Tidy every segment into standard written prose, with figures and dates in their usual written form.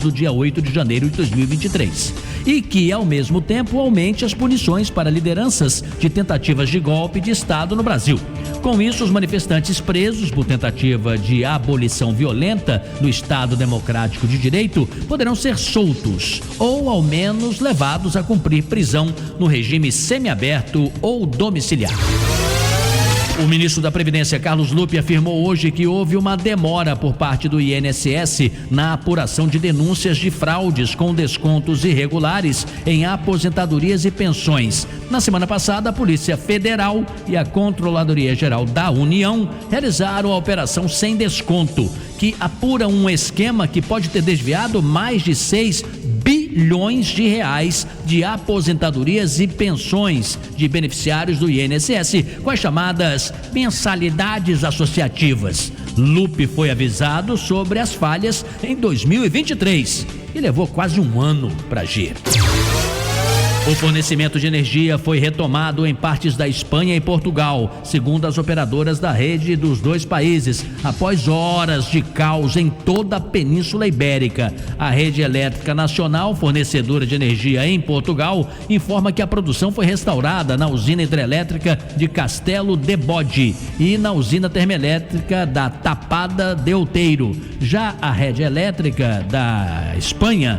do dia 8 de janeiro de 2023 e que, ao mesmo tempo, aumente as punições para lideranças de tentativas de golpe de Estado no Brasil. Com isso, os manifestantes presos por tentativa de abolição violenta do Estado Democrático de Direito poderão ser soltos ou, ao menos, levados a cumprir prisão no regime semiaberto ou domiciliar. O ministro da Previdência, Carlos Lupe, afirmou hoje que houve uma demora por parte do INSS na apuração de denúncias de fraudes com descontos irregulares em aposentadorias e pensões. Na semana passada, a Polícia Federal e a Controladoria Geral da União realizaram a operação Sem Desconto, que apura um esquema que pode ter desviado mais de 6 bilhões de reais de aposentadorias e pensões de beneficiários do INSS com as chamadas mensalidades associativas. Lupe foi avisado sobre as falhas em 2023 e levou quase um ano para agir. O fornecimento de energia foi retomado em partes da Espanha e Portugal, segundo as operadoras da rede dos dois países, após horas de caos em toda a Península Ibérica. A Rede Elétrica Nacional, fornecedora de energia em Portugal, informa que a produção foi restaurada na usina hidrelétrica de Castelo de Bode e na usina termoelétrica da Tapada de Outeiro. Já a Rede Elétrica da Espanha,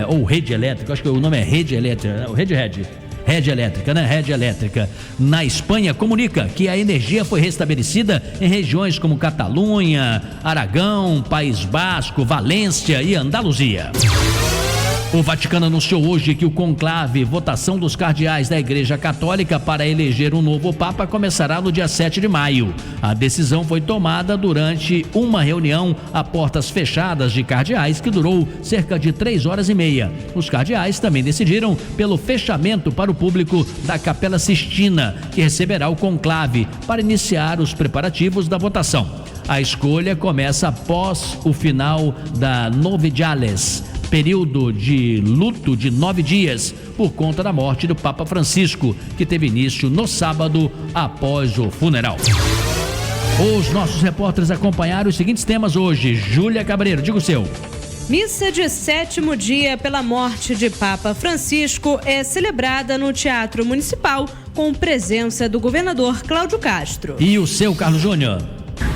ou Rede Elétrica, acho que o nome é Rede Elétrica, Rede Elétrica, né? Rede Elétrica na Espanha comunica que a energia foi restabelecida em regiões como Catalunha, Aragão, País Basco, Valência e Andaluzia. O Vaticano anunciou hoje que o conclave, votação dos cardeais da Igreja Católica para eleger um novo Papa, começará no dia 7 de maio. A decisão foi tomada durante uma reunião a portas fechadas de cardeais que durou cerca de 3 horas e meia. Os cardeais também decidiram pelo fechamento para o público da Capela Sistina, que receberá o conclave para iniciar os preparativos da votação. A escolha começa após o final da Novidiales, período de luto de 9 dias por conta da morte do Papa Francisco, que teve início no sábado após o funeral. Os nossos repórteres acompanharam os seguintes temas hoje. Júlia Cabreiro, diga o seu. Missa de 7º dia pela morte de Papa Francisco é celebrada no Teatro Municipal com presença do governador Cláudio Castro. E o seu, Carlos Júnior?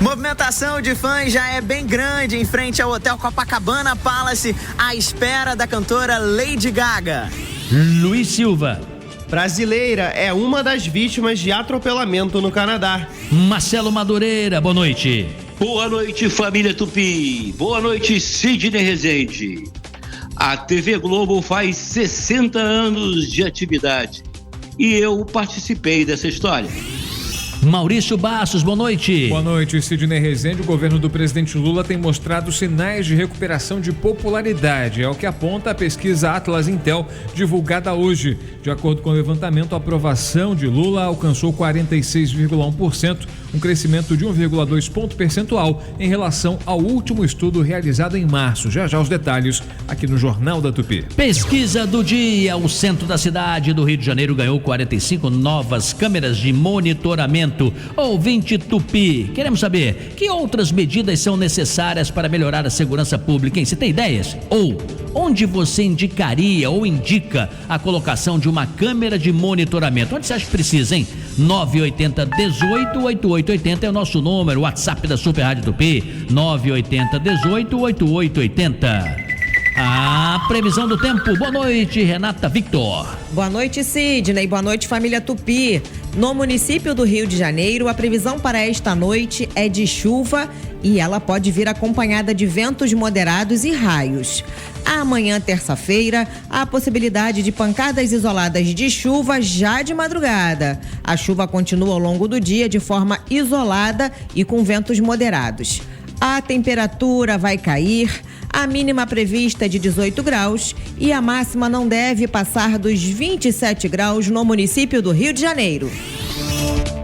Movimentação de fãs já é bem grande em frente ao Hotel Copacabana Palace, à espera da cantora Lady Gaga. Luiz Silva. Brasileira é uma das vítimas de atropelamento no Canadá. Marcelo Madureira, boa noite. Boa noite, família Tupi. Boa noite, Sidney Rezende. A TV Globo faz 60 anos de atividade e eu participei dessa história. Maurício Bastos, boa noite. Boa noite, Sidney Rezende. O governo do presidente Lula tem mostrado sinais de recuperação de popularidade. É o que aponta a pesquisa Atlas Intel, divulgada hoje. De acordo com o levantamento, a aprovação de Lula alcançou 46,1%, um crescimento de 1,2 ponto percentual em relação ao último estudo realizado em março. Já os detalhes aqui no Jornal da Tupi. Pesquisa do dia. O centro da cidade do Rio de Janeiro ganhou 45 novas câmeras de monitoramento. Ouvinte Tupi, queremos saber que outras medidas são necessárias para melhorar a segurança pública, hein? Você tem ideias? Ou onde você indicaria ou indica a colocação de uma câmera de monitoramento? Onde você acha que precisa, hein? 980 18 8880 é o nosso número, WhatsApp da Super Rádio Tupi, 980 18 8880. A previsão do tempo. Boa noite, Renata Victor. Boa noite, Sidney. Boa noite, família Tupi. No município do Rio de Janeiro, a previsão para esta noite é de chuva e ela pode vir acompanhada de ventos moderados e raios. Amanhã, terça-feira, há a possibilidade de pancadas isoladas de chuva já de madrugada. A chuva continua ao longo do dia de forma isolada e com ventos moderados. A temperatura vai cair, a mínima prevista é de 18 graus e a máxima não deve passar dos 27 graus no município do Rio de Janeiro.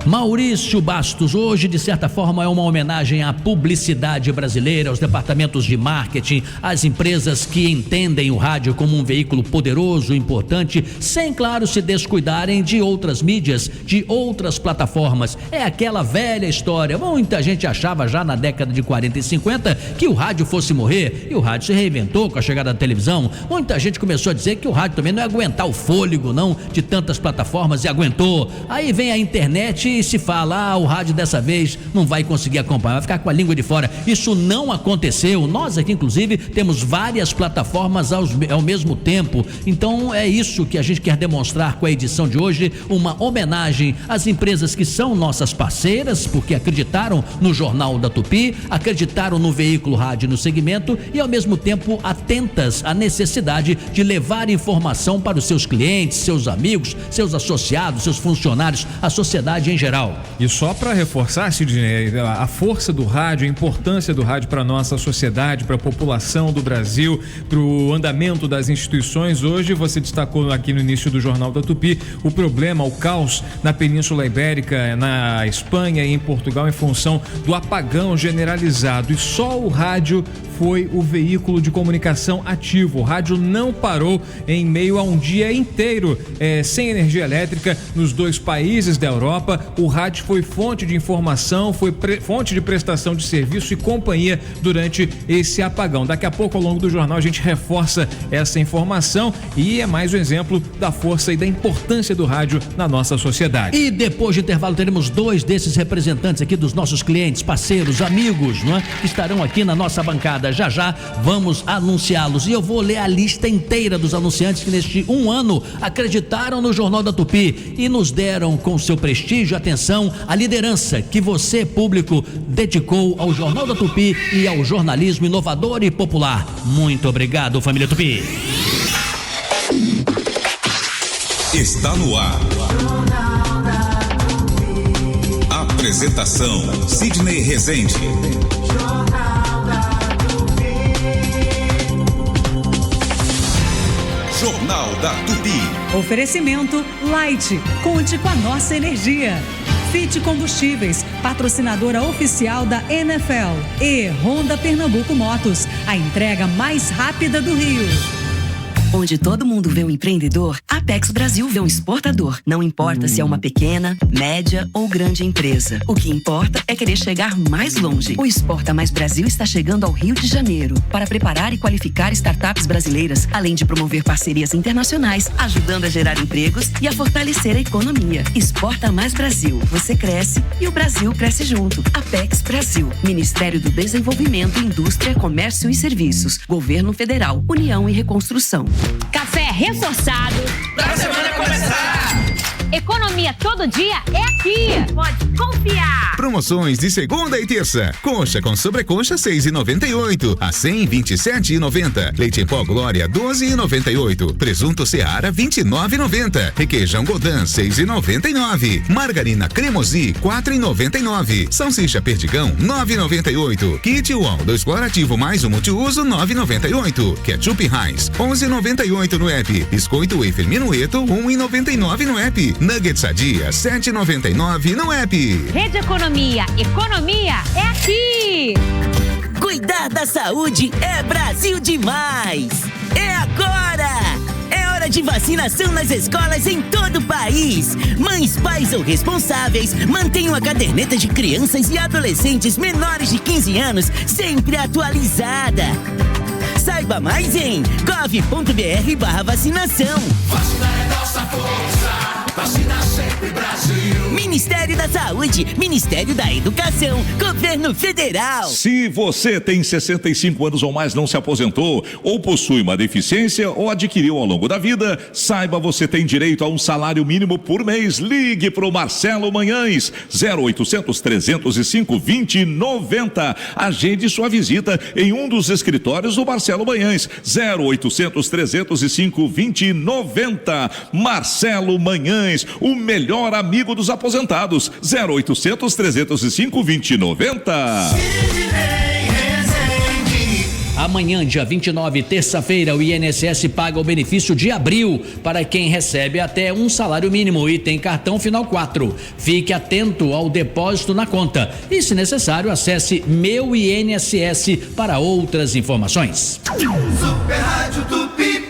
Maurício Bastos, hoje de certa forma é uma homenagem à publicidade brasileira, aos departamentos de marketing, às empresas que entendem o rádio como um veículo poderoso, importante, sem, claro, se descuidarem de outras mídias, de outras plataformas. É aquela velha história, muita gente achava já na década de 40 e 50 que o rádio fosse morrer, e o rádio se reinventou com a chegada da televisão. Muita gente começou a dizer que o rádio também não ia aguentar o fôlego, não, de tantas plataformas, e aguentou. Aí vem a internet e se fala, o rádio dessa vez não vai conseguir acompanhar, vai ficar com a língua de fora. Isso não aconteceu. Nós aqui, inclusive, temos várias plataformas ao mesmo tempo. Então é isso que a gente quer demonstrar com a edição de hoje, uma homenagem às empresas que são nossas parceiras, porque acreditaram no Jornal da Tupi, acreditaram no veículo rádio no segmento e ao mesmo tempo atentas à necessidade de levar informação para os seus clientes, seus amigos, seus associados, seus funcionários, a sociedade em geral. E só para reforçar, Sidney, a força do rádio, a importância do rádio para a nossa sociedade, para a população do Brasil, para o andamento das instituições. Hoje você destacou aqui no início do Jornal da Tupi o problema, o caos na Península Ibérica, na Espanha e em Portugal em função do apagão generalizado, e só o rádio foi o veículo de comunicação ativo. O rádio não parou em meio a um dia inteiro sem energia elétrica nos dois países da Europa. O rádio foi fonte de informação, foi fonte de prestação de serviço e companhia durante esse apagão. Daqui a pouco, ao longo do jornal, a gente reforça essa informação e é mais um exemplo da força e da importância do rádio na nossa sociedade. E depois de intervalo teremos dois desses representantes aqui dos nossos clientes, parceiros, amigos, não é? Que estarão aqui na nossa bancada. Já já vamos anunciá-los e eu vou ler a lista inteira dos anunciantes que neste ano acreditaram no Jornal da Tupi e nos deram com seu prestígio, atenção, a liderança que você, público, dedicou ao Jornal da Tupi e ao jornalismo inovador e popular. Muito obrigado, família Tupi. Está no ar. Apresentação: Sidney Rezende. Jornal da Tupi. Oferecimento Light. Conte com a nossa energia. Fit Combustíveis, patrocinadora oficial da NFL. E Honda Pernambuco Motos, a entrega mais rápida do Rio. Onde todo mundo vê um empreendedor, a Apex Brasil vê um exportador. Não importa se é uma pequena, média ou grande empresa. O que importa é querer chegar mais longe. O Exporta Mais Brasil está chegando ao Rio de Janeiro para preparar e qualificar startups brasileiras, além de promover parcerias internacionais, ajudando a gerar empregos e a fortalecer a economia. Exporta Mais Brasil. Você cresce e o Brasil cresce junto. Apex Brasil. Ministério do Desenvolvimento, Indústria, Comércio e Serviços. Governo Federal. União e Reconstrução. Café reforçado pra semana começar. Economia todo dia é aqui. Pode confiar. Promoções de segunda e terça. Coxa com sobrecoxa 6,98 a 127,90. Leite em pó Glória 12,98. Presunto Seara 29,90. Requeijão Godin 6,99. Margarina Cremosi 4,99. Salsicha Perdigão 9,98. Kit UOL 2 clorativo mais um multiuso 9,98. Ketchup Heinz 11,98 no app. Biscoito Wafer Minueto 1,99 no app. Nuggets Sadia 7,99 no app. Rede Economia. Economia é aqui. Cuidar da saúde é Brasil demais. É agora. É hora de vacinação nas escolas em todo o país. Mães, pais ou responsáveis mantenham a caderneta de crianças e adolescentes menores de 15 anos sempre atualizada. Saiba mais em gov.br/vacinação. Vacina é nossa força. Vacina sempre Brasil. Ministério da Saúde, Ministério da Educação, Governo Federal. Se você tem 65 anos ou mais, não se aposentou, ou possui uma deficiência ou adquiriu ao longo da vida, saiba, você tem direito a um salário mínimo por mês. Ligue pro Marcelo Manhães, 0800 305 2090. Agende sua visita em um dos escritórios do Marcelo Manhães, 0800 305 2090. Marcelo Manhães, o melhor amigo dos aposentados, 0800 305 2090. Amanhã, dia 29, terça-feira, o INSS paga o benefício de abril para quem recebe até um salário mínimo e tem cartão final 4. Fique atento ao depósito na conta e, se necessário, acesse Meu INSS para outras informações. Super Rádio Tupi.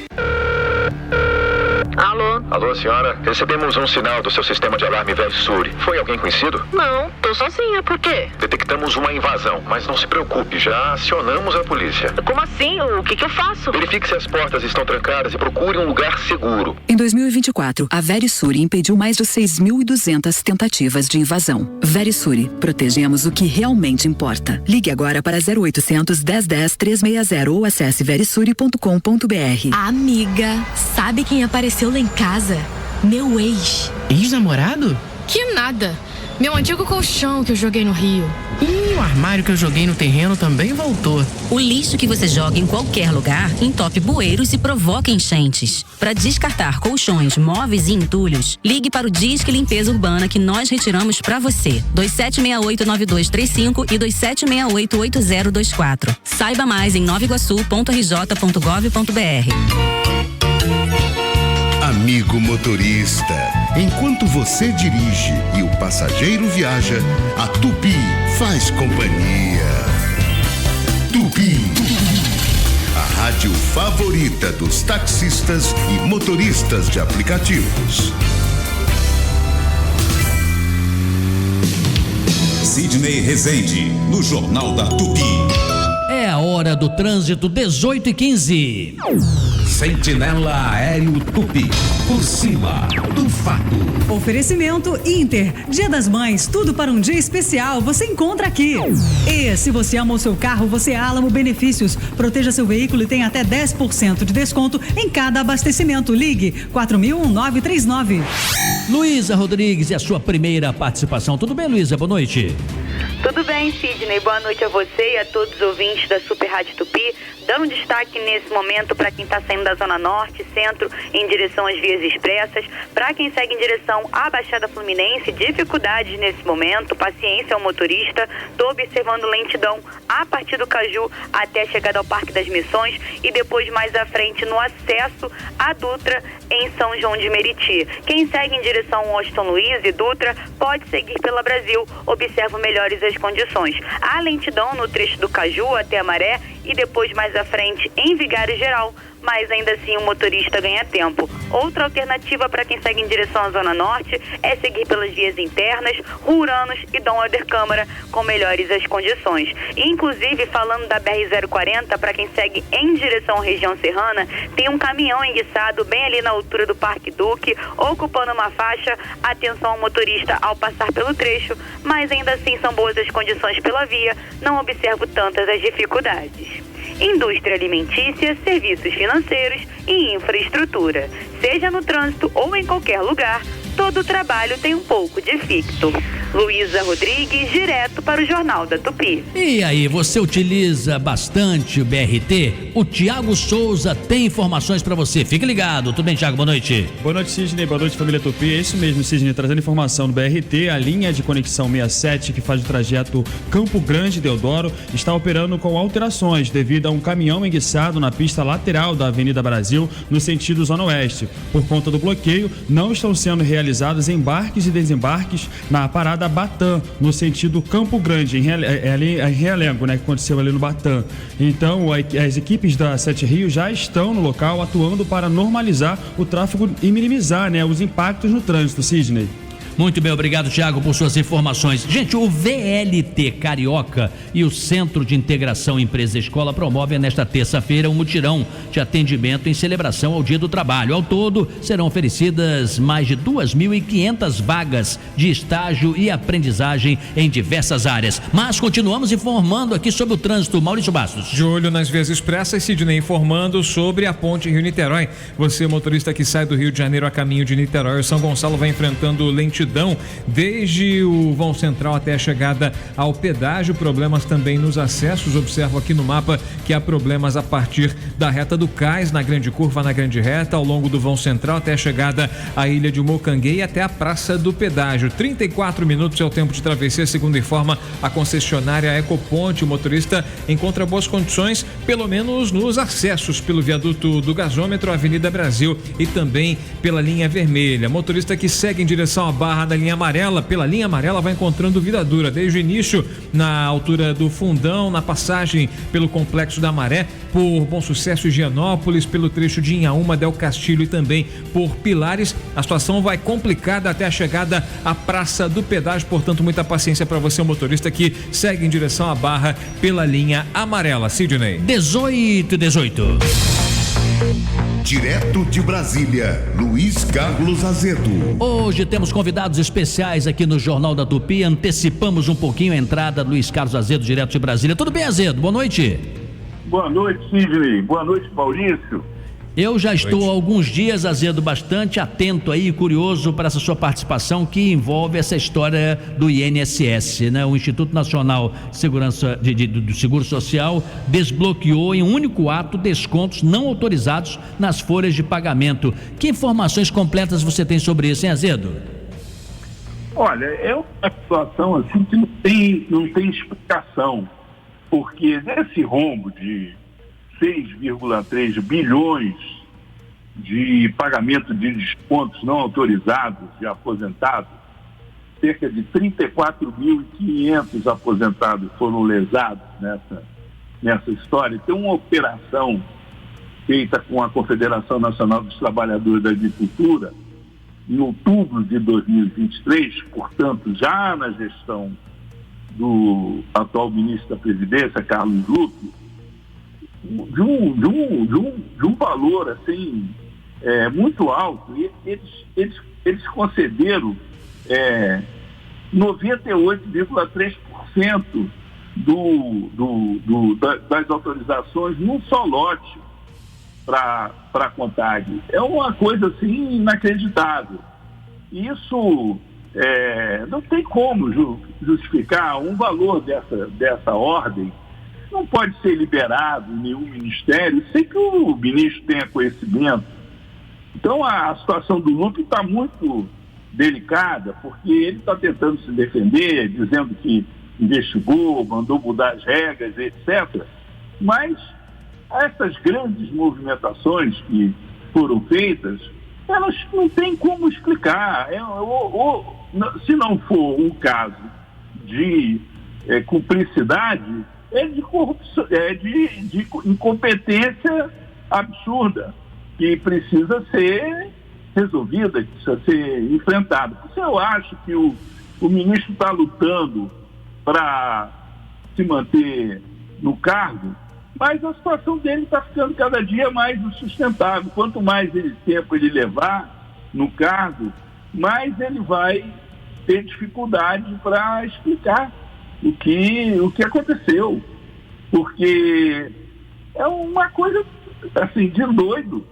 Alô? Alô, senhora? Recebemos um sinal do seu sistema de alarme Verisure. Foi alguém conhecido? Não, tô sozinha, por quê? Detectamos uma invasão, mas não se preocupe, já acionamos a polícia. Como assim? O que eu faço? Verifique se as portas estão trancadas e procure um lugar seguro. Em 2024, a Verisure impediu mais de 6.200 tentativas de invasão. Verisure, protegemos o que realmente importa. Ligue agora para 0800 1010 360 ou acesse verisure.com.br. Amiga, sabe quem apareceu lá em casa? Meu ex. Ex-namorado? Que nada. Meu antigo colchão que eu joguei no rio. O armário que eu joguei no terreno também voltou. O lixo que você joga em qualquer lugar entope bueiros e provoca enchentes. Para descartar colchões, móveis e entulhos, ligue para o Disque Limpeza Urbana que nós retiramos para você. 2768-9235 e 2768-8024. Saiba mais em novaiguaçu.rj.gov.br. Amigo motorista, enquanto você dirige e o passageiro viaja, a Tupi faz companhia. Tupi, a rádio favorita dos taxistas e motoristas de aplicativos. Sidney Rezende, no Jornal da Tupi. É a hora do trânsito, 18h15. Sentinela Aéreo Tupi, por cima do fato. Oferecimento Inter, Dia das Mães, tudo para um dia especial, você encontra aqui. E se você ama o seu carro, você Alamo Benefícios. Proteja seu veículo e tem até 10% de desconto em cada abastecimento. Ligue 4000-1939. Luísa Rodrigues e a sua primeira participação. Tudo bem, Luísa? Boa noite. Tudo bem, Sidney. Boa noite a você e a todos os ouvintes da Super Rádio Tupi. Dando destaque nesse momento para quem está saindo da Zona Norte, Centro, em direção às vias expressas. Para quem segue em direção à Baixada Fluminense, dificuldades nesse momento, paciência ao motorista. Estou observando lentidão a partir do Caju até a chegada ao Parque das Missões e depois mais à frente no acesso à Dutra em São João de Meriti. Quem segue em direção ao Washington Luiz e Dutra pode seguir pela Brasil. Observo melhores as condições. Há lentidão no trecho do Caju até a Maré e depois mais à frente em Vigário Geral, mas ainda assim o motorista ganha tempo. Outra alternativa para quem segue em direção à Zona Norte é seguir pelas vias internas, Ruranos e Dom Helder Câmara, com melhores as condições. Inclusive, falando da BR-040, para quem segue em direção à região serrana, tem um caminhão enguiçado bem ali na altura do Parque Duque, ocupando uma faixa. Atenção ao motorista ao passar pelo trecho, mas ainda assim são boas as condições pela via, não observo tantas as dificuldades. Indústria alimentícia, serviços financeiros e infraestrutura. Seja no trânsito ou em qualquer lugar, todo trabalho tem um pouco de ficto. Luísa Rodrigues, direto para o Jornal da Tupi. E aí, você utiliza bastante o BRT? O Tiago Souza tem informações para você. Fique ligado. Tudo bem, Tiago? Boa noite. Boa noite, Sidney. Boa noite, família Tupi. É isso mesmo, Sidney, trazendo informação do BRT. A linha de conexão 67, que faz o trajeto Campo Grande Deodoro, está operando com alterações devido a um caminhão enguiçado na pista lateral da Avenida Brasil, no sentido Zona Oeste. Por conta do bloqueio, não estão sendo realizados embarques e desembarques na parada Batã, no sentido Campo Grande, em Realengo, né, que aconteceu ali no Batã. Então, as equipes da Sete Rios já estão no local atuando para normalizar o tráfego e minimizar, né, os impactos no trânsito, Sidney. Muito bem, obrigado, Tiago, por suas informações. Gente, o VLT Carioca e o Centro de Integração Empresa-Escola promovem nesta terça-feira um mutirão de atendimento em celebração ao Dia do Trabalho. Ao todo, serão oferecidas mais de 2.500 vagas de estágio e aprendizagem em diversas áreas. Mas continuamos informando aqui sobre o trânsito. Maurício Bastos. De olho nas vias expressas, Sidney informando sobre a ponte Rio-Niterói. Você, motorista que sai do Rio de Janeiro a caminho de Niterói, o São Gonçalo vai enfrentando lentidão lentidão desde o vão central até a chegada ao pedágio, problemas também nos acessos. Observo aqui no mapa que há problemas a partir da reta do Cais, na grande curva, na grande reta, ao longo do vão central até a chegada à ilha de Mocanguei e até a Praça do Pedágio. 34 minutos é o tempo de travessia, segundo informa a concessionária Ecoponte. O motorista encontra boas condições, pelo menos nos acessos pelo viaduto do Gasômetro, Avenida Brasil e também pela linha vermelha. Motorista que segue em direção à Barra da linha amarela, pela linha amarela vai encontrando vida dura desde o início na altura do Fundão, na passagem pelo Complexo da Maré, por Bom Sucesso e Higienópolis, pelo trecho de Inhaúma, Del Castilho e também por Pilares. A situação vai complicada até a chegada à Praça do Pedágio, portanto muita paciência para você, motorista que segue em direção à Barra pela linha amarela. Sidney. 18. Direto de Brasília, Luiz Carlos Azedo. Hoje temos convidados especiais aqui no Jornal da Tupi. Antecipamos um pouquinho a entrada do Luiz Carlos Azedo, direto de Brasília. Tudo bem, Azedo? Boa noite. Boa noite, Sidney. Boa noite, Maurício. Eu já estou há alguns dias, Azedo, bastante atento aí, curioso para essa sua participação que envolve essa história do INSS, né? O Instituto Nacional de Segurança do Seguro Social desbloqueou em um único ato descontos não autorizados nas folhas de pagamento. Que informações completas você tem sobre isso, hein, Azedo? Olha, é uma situação assim que não tem explicação, porque nesse rombo de 6,3 bilhões de pagamento de descontos não autorizados de aposentados, cerca de 34.500 aposentados foram lesados nessa história. Tem uma operação feita com a Confederação Nacional dos Trabalhadores da Agricultura em outubro de 2023, portanto, já na gestão do atual ministro da Previdência, Carlos Lupe, de um valor assim muito alto. E eles concederam 98,3% das autorizações num só lote para a Contag. É uma coisa assim inacreditável. Isso não tem como justificar um valor dessa ordem. Não pode ser liberado em nenhum ministério sem que o ministro tenha conhecimento. Então a situação do Lupe está muito delicada, porque ele está tentando se defender, dizendo que investigou, mandou mudar as regras, etc. Mas essas grandes movimentações que foram feitas, elas não têm como explicar. Se não for um caso de cumplicidade, é de corrupção, de incompetência absurda, que precisa ser resolvida, que precisa ser enfrentada. Porque eu acho que o ministro está lutando para se manter no cargo, mas a situação dele está ficando cada dia mais insustentável. Quanto mais tempo ele levar no cargo, mais ele vai ter dificuldade para explicar o que aconteceu, porque é uma coisa assim de doido.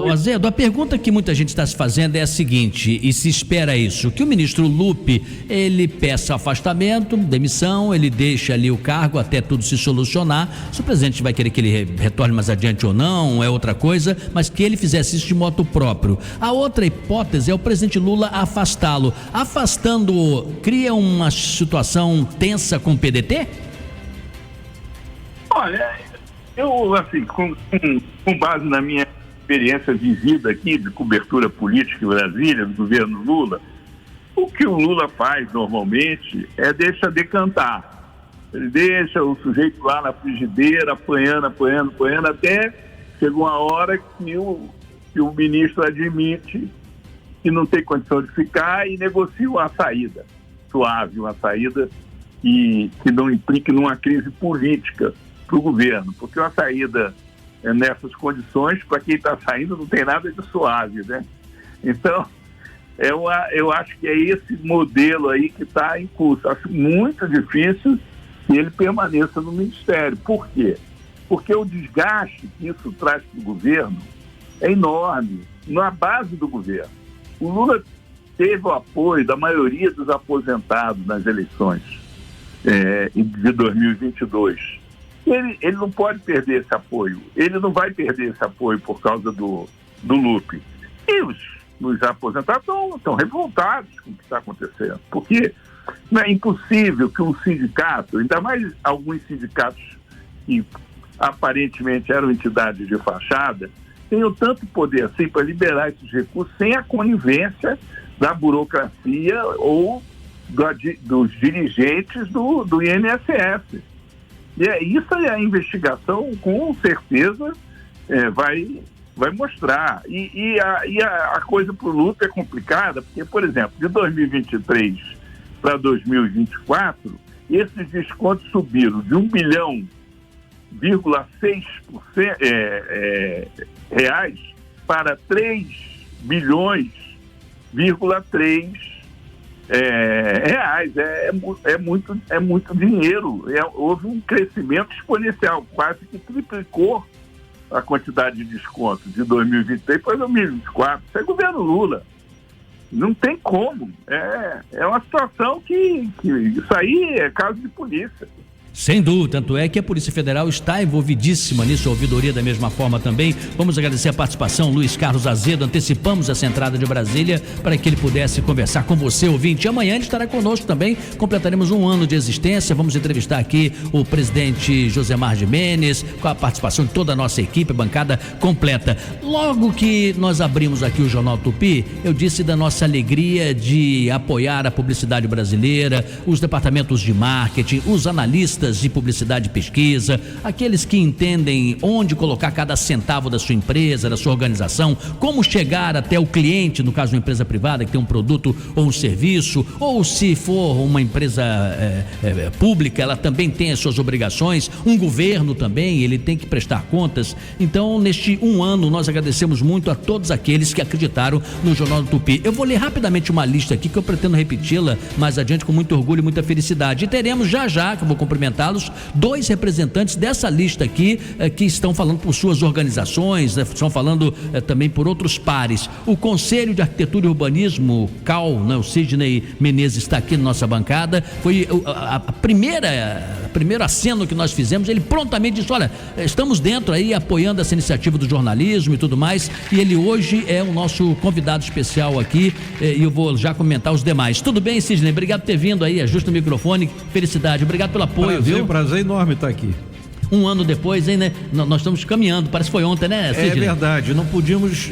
Azedo, a pergunta que muita gente está se fazendo é a seguinte, e se espera isso, que o ministro Lupe, ele peça afastamento, demissão, ele deixa ali o cargo até tudo se solucionar. Se o presidente vai querer que ele retorne mais adiante ou não, é outra coisa, mas que ele fizesse isso de moto próprio. A outra hipótese é o presidente Lula afastá-lo. Afastando-o, cria uma situação tensa com o PDT? Olha, eu, assim, com base na minha experiência vivida aqui de cobertura política em Brasília, do governo Lula, o que o Lula faz normalmente é deixa decantar. Ele deixa o sujeito lá na frigideira, apanhando, até chega uma hora que o ministro admite que não tem condição de ficar e negocia uma saída suave, uma saída que não implique numa crise política para o governo, porque uma saída nessas condições, para quem está saindo, não tem nada de suave, né? Então, eu acho que é esse modelo aí que está em curso. Acho muito difícil que ele permaneça no Ministério. Por quê? Porque o desgaste que isso traz para o governo é enorme, na base do governo. o Lula teve o apoio da maioria dos aposentados nas eleições de 2022. Ele não pode perder esse apoio. Ele não vai perder esse apoio por causa do Lupe. E os aposentados estão revoltados com o que está acontecendo. Porque não é impossível que um sindicato, ainda mais alguns sindicatos que aparentemente eram entidades de fachada, tenham tanto poder assim para liberar esses recursos sem a conivência da burocracia ou dos dirigentes do INSS. E isso a investigação, com certeza, vai mostrar. E a coisa para o Lupe é complicada, porque, por exemplo, de 2023 para 2024, esses descontos subiram de 1,6 bilhão reais para 3,3 bilhões reais. É muito dinheiro. Houve um crescimento exponencial, quase que triplicou a quantidade de desconto de 2023 para 2024. Isso é governo Lula. Não tem como. É uma situação que isso aí é caso de polícia. Sem dúvida, tanto é que a Polícia Federal está envolvidíssima nisso, a ouvidoria da mesma forma também. Vamos agradecer a participação, Luiz Carlos Azedo. Antecipamos essa entrada de Brasília para que ele pudesse conversar com você, ouvinte. E amanhã ele estará conosco também, completaremos 1 ano de existência. Vamos entrevistar aqui o presidente Josemar Gimenez, com a participação de toda a nossa equipe, bancada completa. Logo que nós abrimos aqui o Jornal Tupi, eu disse da nossa alegria de apoiar a publicidade brasileira, os departamentos de marketing, os analistas de publicidade e pesquisa, aqueles que entendem onde colocar cada centavo da sua empresa, da sua organização, como chegar até o cliente, no caso de uma empresa privada que tem um produto ou um serviço, ou se for uma empresa pública, ela também tem as suas obrigações, um governo também, ele tem que prestar contas. Então, neste 1 ano, nós agradecemos muito a todos aqueles que acreditaram no Jornal do Tupi. Eu vou ler rapidamente uma lista aqui que eu pretendo repeti-la mais adiante com muito orgulho e muita felicidade. E teremos já, que eu vou cumprimentá-los, 2 representantes dessa lista aqui que estão falando por suas organizações, estão falando também por outros pares. O Conselho de Arquitetura e Urbanismo, CAL, o Sidney Menezes está aqui na nossa bancada. Foi primeiro aceno que nós fizemos. Ele prontamente disse: olha, estamos dentro aí apoiando essa iniciativa do jornalismo e tudo mais, e ele hoje é o nosso convidado especial aqui, e eu vou já comentar os demais. Tudo bem, Sidney? Obrigado por ter vindo aí, ajusta o microfone, felicidade, obrigado pelo apoio. É um prazer enorme estar aqui. 1 ano depois, hein, né? Nós estamos caminhando, parece que foi ontem, né, Sidney? É verdade, não podíamos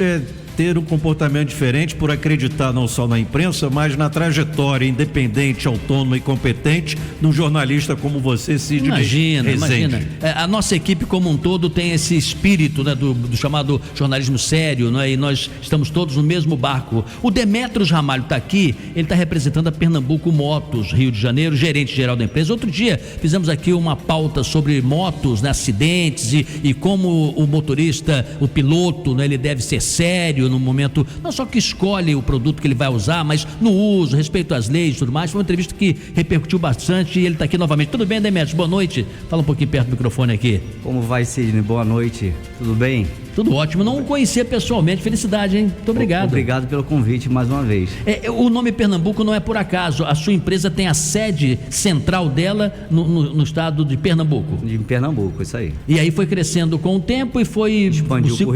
ter um comportamento diferente por acreditar não só na imprensa, mas na trajetória independente, autônoma e competente de um jornalista como você, Sidney. Imagina. A nossa equipe como um todo tem esse espírito, né, do chamado jornalismo sério, né, e nós estamos todos no mesmo barco. O Demetrios Ramalho está aqui, ele está representando a Pernambuco Motos, Rio de Janeiro, gerente geral da empresa. Outro dia fizemos aqui uma pauta sobre motos, né, acidentes e como o motorista, o piloto, né, ele deve ser sério no momento, não só que escolhe o produto que ele vai usar, mas no uso, respeito às leis e tudo mais. Foi uma entrevista que repercutiu bastante e ele está aqui novamente. Tudo bem, Demetrios? Boa noite. Fala um pouquinho perto do microfone aqui. Como vai, Sidney? Boa noite. Tudo bem? Tudo ótimo. Não conhecia pessoalmente. Felicidade, hein? Muito obrigado. Obrigado pelo convite mais uma vez. O nome Pernambuco não é por acaso. A sua empresa tem a sede central dela no estado de Pernambuco. De Pernambuco, isso aí. E aí foi crescendo com o tempo e foi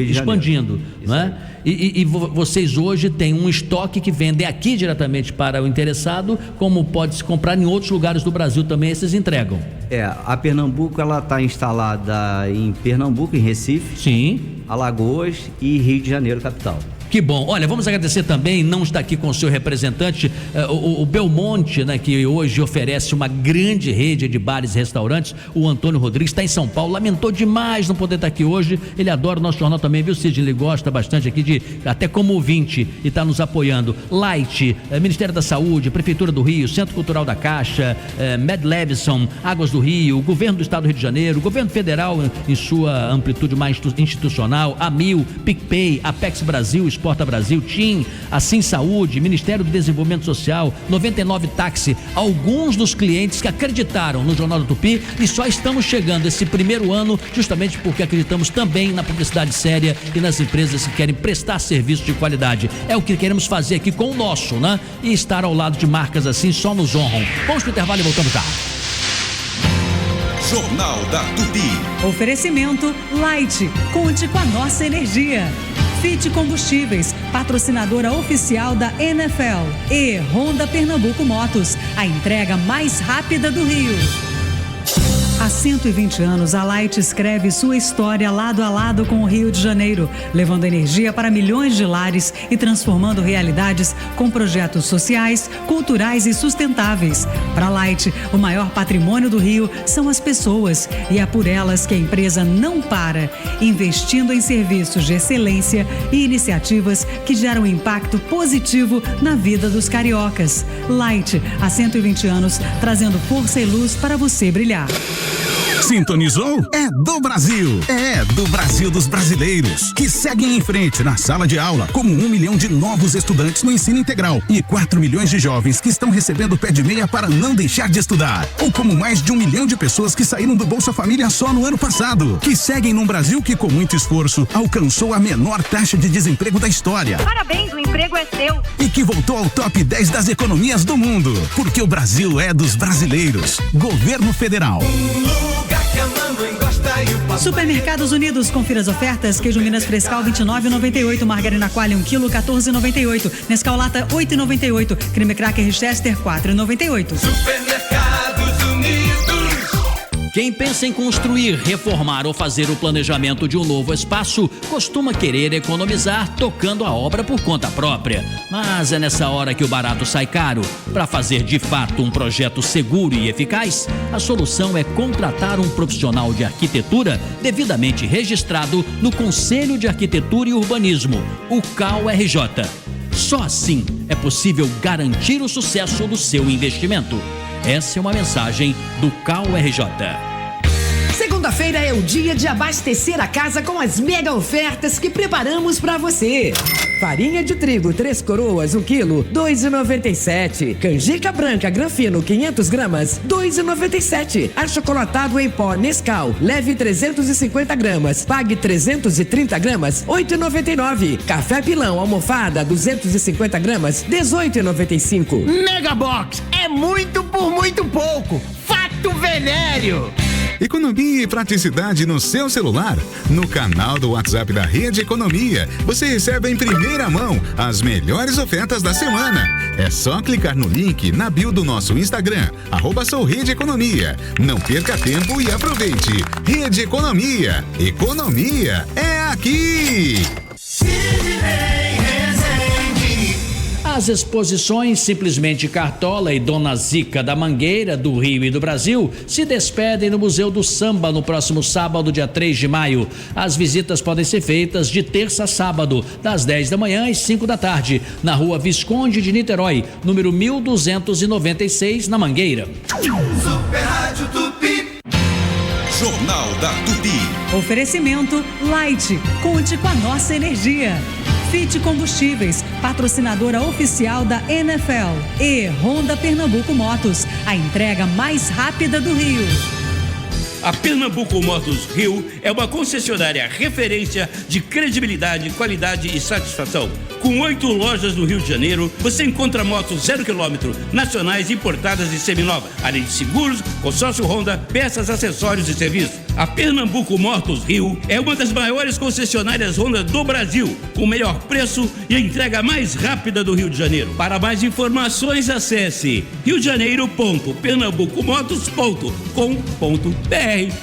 expandindo, não é? E vocês hoje têm um estoque que vendem aqui diretamente para o interessado, como pode se comprar em outros lugares do Brasil também, vocês entregam? A Pernambuco, ela está instalada em Pernambuco, em Recife. Sim. Alagoas e Rio de Janeiro, capital. Que bom. Olha, vamos agradecer também, não está aqui com o seu representante, o Belmonte, né, que hoje oferece uma grande rede de bares e restaurantes. O Antônio Rodrigues está em São Paulo, lamentou demais não poder estar aqui hoje. Ele adora o nosso jornal também, viu, Cid? Ele gosta bastante aqui, até como ouvinte, e está nos apoiando. Light, Ministério da Saúde, Prefeitura do Rio, Centro Cultural da Caixa, Med Levison, Águas do Rio, Governo do Estado do Rio de Janeiro, Governo Federal em sua amplitude mais institucional, Amil, PicPay, Apex Brasil, Transporta Brasil, TIM, Assim Saúde, Ministério do Desenvolvimento Social, 99 Táxi, alguns dos clientes que acreditaram no Jornal da Tupi, e só estamos chegando esse primeiro ano justamente porque acreditamos também na publicidade séria e nas empresas que querem prestar serviço de qualidade. É o que queremos fazer aqui com o nosso, né? E estar ao lado de marcas assim só nos honram. Vamos pro intervalo e voltamos já. Jornal da Tupi. Oferecimento Light. Conte com a nossa energia. Fit Combustíveis, patrocinadora oficial da NFL. E Honda Pernambuco Motos, a entrega mais rápida do Rio. Há 120 anos, a Light escreve sua história lado a lado com o Rio de Janeiro, levando energia para milhões de lares e transformando realidades com projetos sociais, culturais e sustentáveis. Para a Light, o maior patrimônio do Rio são as pessoas, e é por elas que a empresa não para, investindo em serviços de excelência e iniciativas que geram impacto positivo na vida dos cariocas. Light, há 120 anos, trazendo força e luz para você brilhar. Sintonizou? É do Brasil. É do Brasil dos brasileiros, que seguem em frente na sala de aula, como 1 milhão de novos estudantes no ensino integral e 4 milhões de jovens que estão recebendo pé de meia para não deixar de estudar. Ou como mais de 1 milhão de pessoas que saíram do Bolsa Família só no ano passado, que seguem num Brasil que com muito esforço alcançou a menor taxa de desemprego da história. Parabéns, o emprego é seu. E que voltou ao top 10 das economias do mundo, porque o Brasil é dos brasileiros. Governo Federal. Supermercados Unidos, confira as ofertas. Queijo Minas Frescal 29,98, margarina Qualy 1 kg 14,98, Nescau Lata 8,98, creme cracker Chester 4,98. Supermercados Unidos. Quem pensa em construir, reformar ou fazer o planejamento de um novo espaço costuma querer economizar tocando a obra por conta própria. Mas é nessa hora que o barato sai caro. Para fazer de fato um projeto seguro e eficaz, a solução é contratar um profissional de arquitetura devidamente registrado no Conselho de Arquitetura e Urbanismo, o CAU-RJ. Só assim é possível garantir o sucesso do seu investimento. Essa é uma mensagem do CAU-RJ. Segunda-feira é o dia de abastecer a casa com as mega ofertas que preparamos para você. Farinha de trigo 3 coroas 1 kg, 2,97. Canjica branca Granfino 500 gramas, 2,97. Achocolatado em pó Nescau, leve 350 gramas, pague 330 gramas, 8,99. Café Pilão almofada 250 gramas, 18,95. Megabox é muito por muito pouco. Fato venéreo. Economia e praticidade no seu celular? No canal do WhatsApp da Rede Economia, você recebe em primeira mão as melhores ofertas da semana. É só clicar no link na bio do nosso Instagram, @souRedeEconomia. Não perca tempo e aproveite. Rede Economia. Economia é aqui! As exposições Simplesmente Cartola e Dona Zica da Mangueira, do Rio e do Brasil, se despedem no Museu do Samba no próximo sábado, dia 3 de maio. As visitas podem ser feitas de terça a sábado, das 10 da manhã às 5 da tarde, na Rua Visconde de Niterói, número 1296, na Mangueira. Super Rádio Tupi. Jornal da Tupi. Oferecimento Light. Conte com a nossa energia. Fit Combustíveis, patrocinadora oficial da NFL. E Honda Pernambuco Motos, a entrega mais rápida do Rio. A Pernambuco Motos Rio é uma concessionária referência de credibilidade, qualidade e satisfação. Com 8 lojas no Rio de Janeiro, você encontra motos 0 km, nacionais, importadas e seminovas, além de seguros, consórcio Honda, peças, acessórios e serviços. A Pernambuco Motos Rio é uma das maiores concessionárias Honda do Brasil, com o melhor preço e a entrega mais rápida do Rio de Janeiro. Para mais informações, acesse riodejaneiroponto.pernambucomotos.com.br.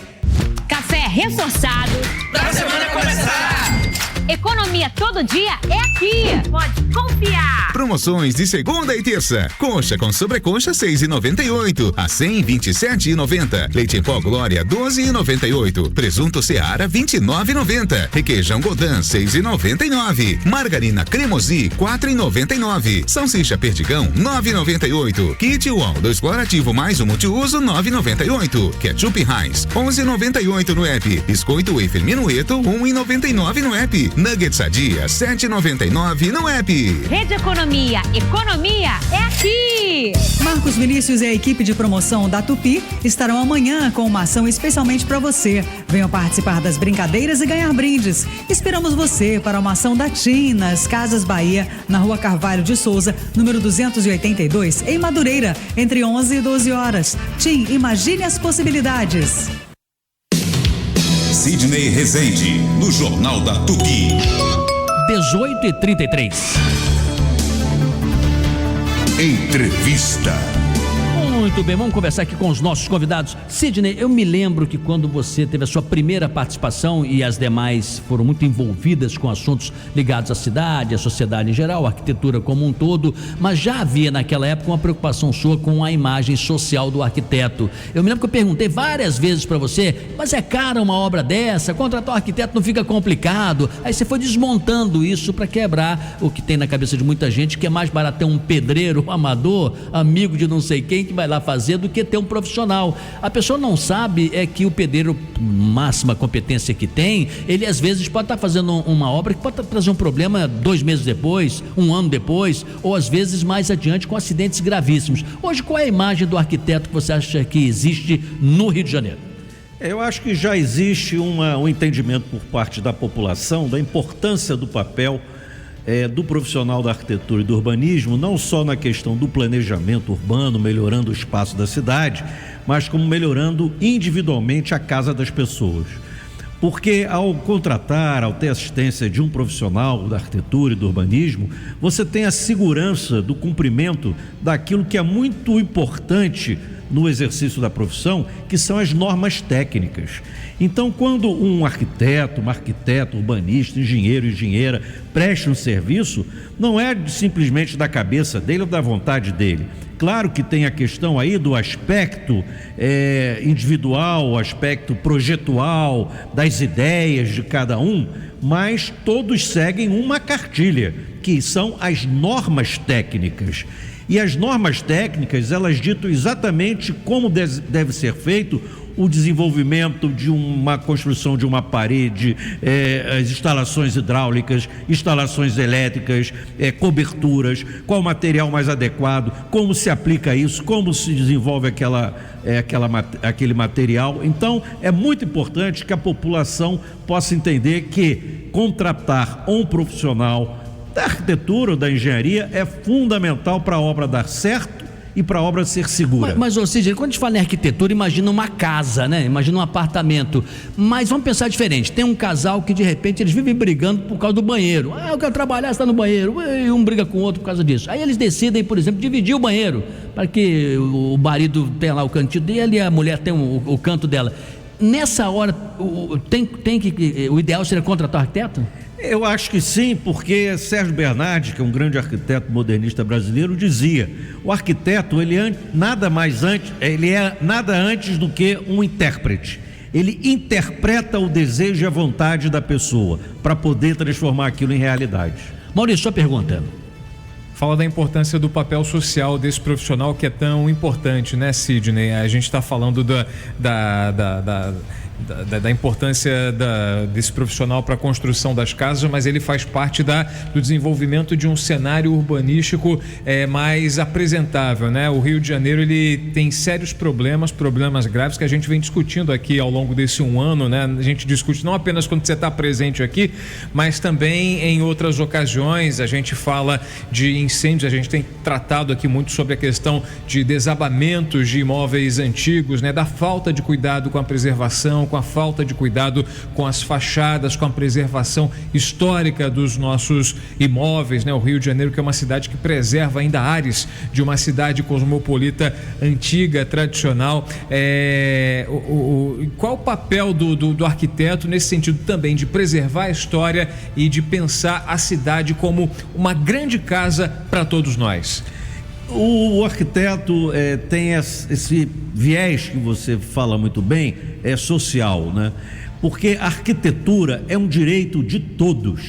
Café reforçado Pra semana começar! Economia todo dia é aqui. Pode confiar. Promoções de segunda e terça. Coxa com sobrecoxa 6,98 a 127,90. Leite em pó Glória 12,98. Presunto Seara 29,90. Requeijão Godin 6,99. Margarina Cremosi 4,99. Salsicha Perdigão 9,98. Kit UOL 2 clorativo mais um multiuso 9,98. Ketchup Heinz 11,98 no app. Biscoito Wafer Minueto 1,99 no app. Nuggets dia, 7,99 no app. Rede Economia, economia é aqui! Marcos Vinícius e a equipe de promoção da Tupi estarão amanhã com uma ação especialmente para você. Venham participar das brincadeiras e ganhar brindes. Esperamos você para uma ação da TIM nas Casas Bahia, na Rua Carvalho de Souza, número 282, em Madureira, entre 11 e 12 horas. TIM, imagine as possibilidades. Sidney Rezende, no Jornal da Tupi. 18h33. Entrevista. Muito bem, vamos conversar aqui com os nossos convidados. Sidney, eu me lembro que quando você teve a sua primeira participação e as demais foram muito envolvidas com assuntos ligados à cidade, à sociedade em geral, à arquitetura como um todo, mas já havia naquela época uma preocupação sua com a imagem social do arquiteto. Eu me lembro que eu perguntei várias vezes para você, mas é cara uma obra dessa? Contratar um arquiteto não fica complicado? Aí você foi desmontando isso para quebrar o que tem na cabeça de muita gente, que é mais barato ter um pedreiro, um amador, amigo de não sei quem, que vai lá fazer, do que ter um profissional. A pessoa não sabe que o pedreiro, máxima competência que tem, ele às vezes pode estar fazendo uma obra que pode trazer um problema 2 meses depois, 1 ano depois, ou às vezes mais adiante com acidentes gravíssimos. Hoje, qual é a imagem do arquiteto que você acha que existe no Rio de Janeiro? Eu acho que já existe um entendimento por parte da população da importância do papel do profissional da arquitetura e do urbanismo, não só na questão do planejamento urbano, melhorando o espaço da cidade, mas como melhorando individualmente a casa das pessoas. Porque ao contratar, ao ter assistência de um profissional da arquitetura e do urbanismo, você tem a segurança do cumprimento daquilo que é muito importante no exercício da profissão, que são as normas técnicas. Então, quando um arquiteto, uma arquiteta, urbanista, engenheira presta um serviço, não é simplesmente da cabeça dele ou da vontade dele. Claro que tem a questão aí do aspecto individual, o aspecto projetual, das ideias de cada um, mas todos seguem uma cartilha, que são as normas técnicas. E as normas técnicas, elas ditam exatamente como deve ser feito o desenvolvimento de uma construção de uma parede, as instalações hidráulicas, instalações elétricas, coberturas, qual o material mais adequado, como se aplica isso, como se desenvolve aquele material. Então, é muito importante que a população possa entender que contratar um profissional da arquitetura ou da engenharia é fundamental para a obra dar certo e para a obra ser segura. Mas ou seja, quando a gente fala em arquitetura, imagina uma casa, né? Imagina um apartamento. Mas vamos pensar diferente. Tem um casal que de repente eles vivem brigando por causa do banheiro. Eu quero trabalhar, está no banheiro. E um briga com o outro por causa disso. Aí eles decidem, por exemplo, dividir o banheiro, para que o marido tenha lá o cantinho dele e a mulher tenha o canto dela. Nessa hora, o ideal seria contratar um arquiteto? Eu acho que sim, porque Sérgio Bernardi, que é um grande arquiteto modernista brasileiro, dizia: o arquiteto, ele é nada antes do que um intérprete. Ele interpreta o desejo e a vontade da pessoa para poder transformar aquilo em realidade. Maurício, sua pergunta. Fala da importância do papel social desse profissional, que é tão importante, né, Sidney? A gente está falando da importância desse profissional para a construção das casas, mas ele faz parte do desenvolvimento de um cenário urbanístico mais apresentável, né? O Rio de Janeiro, ele tem sérios problemas graves que a gente vem discutindo aqui ao longo desse 1 ano, né? A gente discute não apenas quando você está presente aqui, mas também em outras ocasiões. A gente fala de incêndios, a gente tem tratado aqui muito sobre a questão de desabamentos de imóveis antigos, né? Da falta de cuidado com a preservação, com a falta de cuidado com as fachadas, com a preservação histórica dos nossos imóveis, né? O Rio de Janeiro, que é uma cidade que preserva ainda ares de uma cidade cosmopolita antiga, tradicional. Qual o papel do arquiteto nesse sentido também de preservar a história e de pensar a cidade como uma grande casa para todos nós? O arquiteto tem esse viés que você fala muito bem, social, né? Porque a arquitetura é um direito de todos.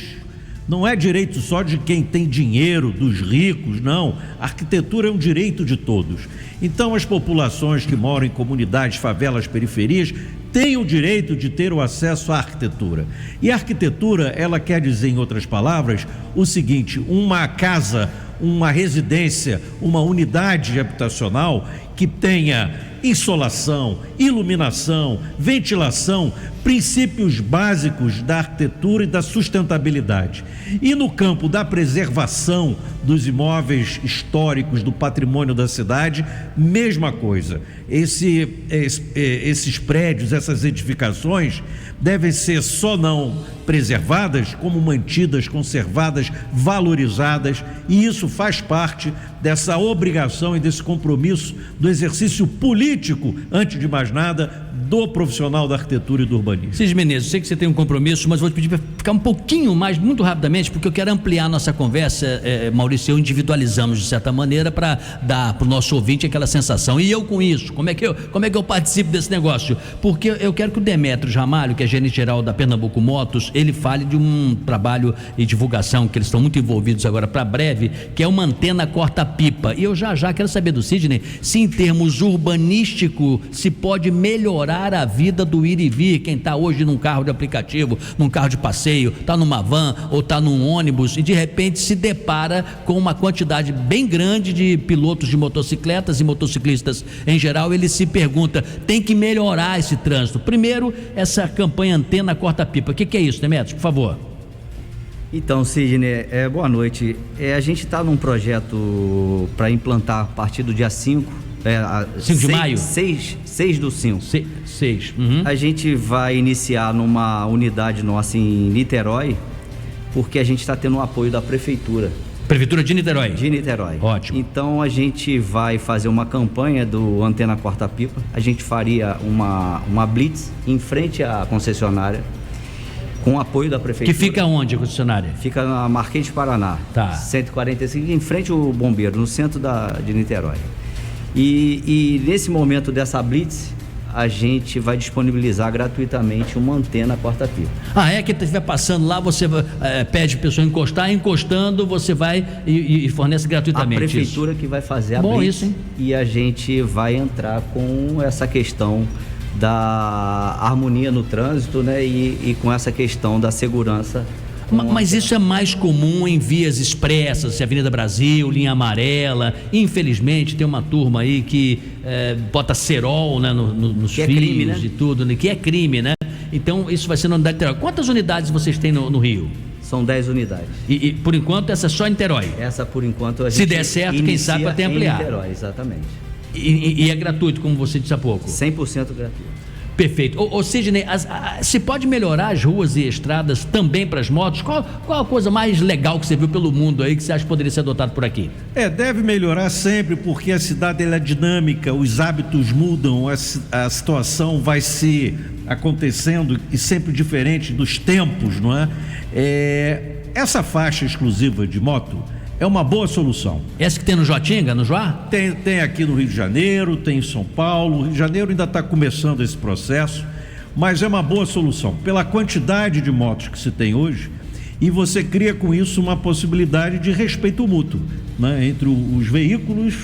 Não é direito só de quem tem dinheiro, dos ricos, não. A arquitetura é um direito de todos. Então, as populações que moram em comunidades, favelas, periferias, têm o direito de ter o acesso à arquitetura. E a arquitetura, ela quer dizer, em outras palavras, o seguinte: uma casa, uma residência, uma unidade habitacional que tenha insolação, iluminação, ventilação, princípios básicos da arquitetura e da sustentabilidade. E no campo da preservação dos imóveis históricos, do patrimônio da cidade, mesma coisa. Esses prédios, essas edificações devem ser só não preservadas, como mantidas, conservadas, valorizadas, e isso faz parte dessa obrigação e desse compromisso do exercício político, antes de mais nada, do profissional da arquitetura e do urbanismo. Cid Menezes, eu sei que você tem um compromisso, mas vou te pedir para ficar um pouquinho mais, muito rapidamente, porque eu quero ampliar nossa conversa. Maurício e eu individualizamos de certa maneira para dar para o nosso ouvinte aquela sensação. E eu com isso, como é que eu participo desse negócio? Porque eu quero que o Demétrios Ramalho, que é gerente geral da Pernambuco Motos, ele fale de um trabalho e divulgação que eles estão muito envolvidos agora para breve, que é uma antena corta-pipa. E eu já quero saber do Sidney se em termos urbanísticos se pode melhorar a vida do ir e vir, quem está hoje num carro de aplicativo, num carro de passeio, está numa van ou está num ônibus e de repente se depara com uma quantidade bem grande de pilotos de motocicletas e motociclistas em geral. Ele se pergunta, tem que melhorar esse trânsito. Primeiro, essa campanha Antena Corta-Pipa, o que é isso, Demétrios, por favor? Então, Sidney, boa noite. A gente está num projeto para implantar a partir do dia 5 de maio? 6 do 5. 6. A gente vai iniciar numa unidade nossa em Niterói, porque a gente está tendo o apoio da Prefeitura. Prefeitura de Niterói? De Niterói. Ótimo. Então a gente vai fazer uma campanha do Antena Corta-Pipa. A gente faria uma blitz em frente à concessionária, com o apoio da Prefeitura. Que fica onde a concessionária? Fica na Marquês de Paraná. Tá. 145, em frente ao Bombeiro, no centro de Niterói. E nesse momento dessa blitz, a gente vai disponibilizar gratuitamente uma antena corta-pipa. Que estiver passando lá, você pede a pessoa encostar, encostando, você vai e fornece gratuitamente. A Prefeitura isso. Que vai fazer a Bom, blitz. Isso, hein? E a gente vai entrar com essa questão da harmonia no trânsito, né? E com essa questão da segurança. Mas isso é mais comum em vias expressas, Avenida Brasil, linha amarela. Infelizmente tem uma turma aí que bota cerol, né, nos fios, crime, né? E tudo, né, que é crime, né? Então isso vai ser na unidade de Niterói. Quantas unidades vocês têm no Rio? São 10 unidades. E por enquanto essa é só em Niterói? Essa por enquanto a gente se der certo, quem sabe até ampliar. Em Niterói, exatamente. E é gratuito, como você disse há pouco? 100% gratuito. Perfeito. Ô Sidney, se pode melhorar as ruas e estradas também para as motos? Qual a coisa mais legal que você viu pelo mundo aí que você acha que poderia ser adotado por aqui? Deve melhorar sempre, porque a cidade ela é dinâmica, os hábitos mudam, a situação vai se acontecendo e sempre diferente dos tempos, não é? Essa faixa exclusiva de moto é uma boa solução. Essa que tem no Joatinga, no Joá? Tem aqui no Rio de Janeiro, tem em São Paulo. O Rio de Janeiro ainda está começando esse processo, mas é uma boa solução pela quantidade de motos que se tem hoje, e você cria com isso uma possibilidade de respeito mútuo, né, entre os veículos,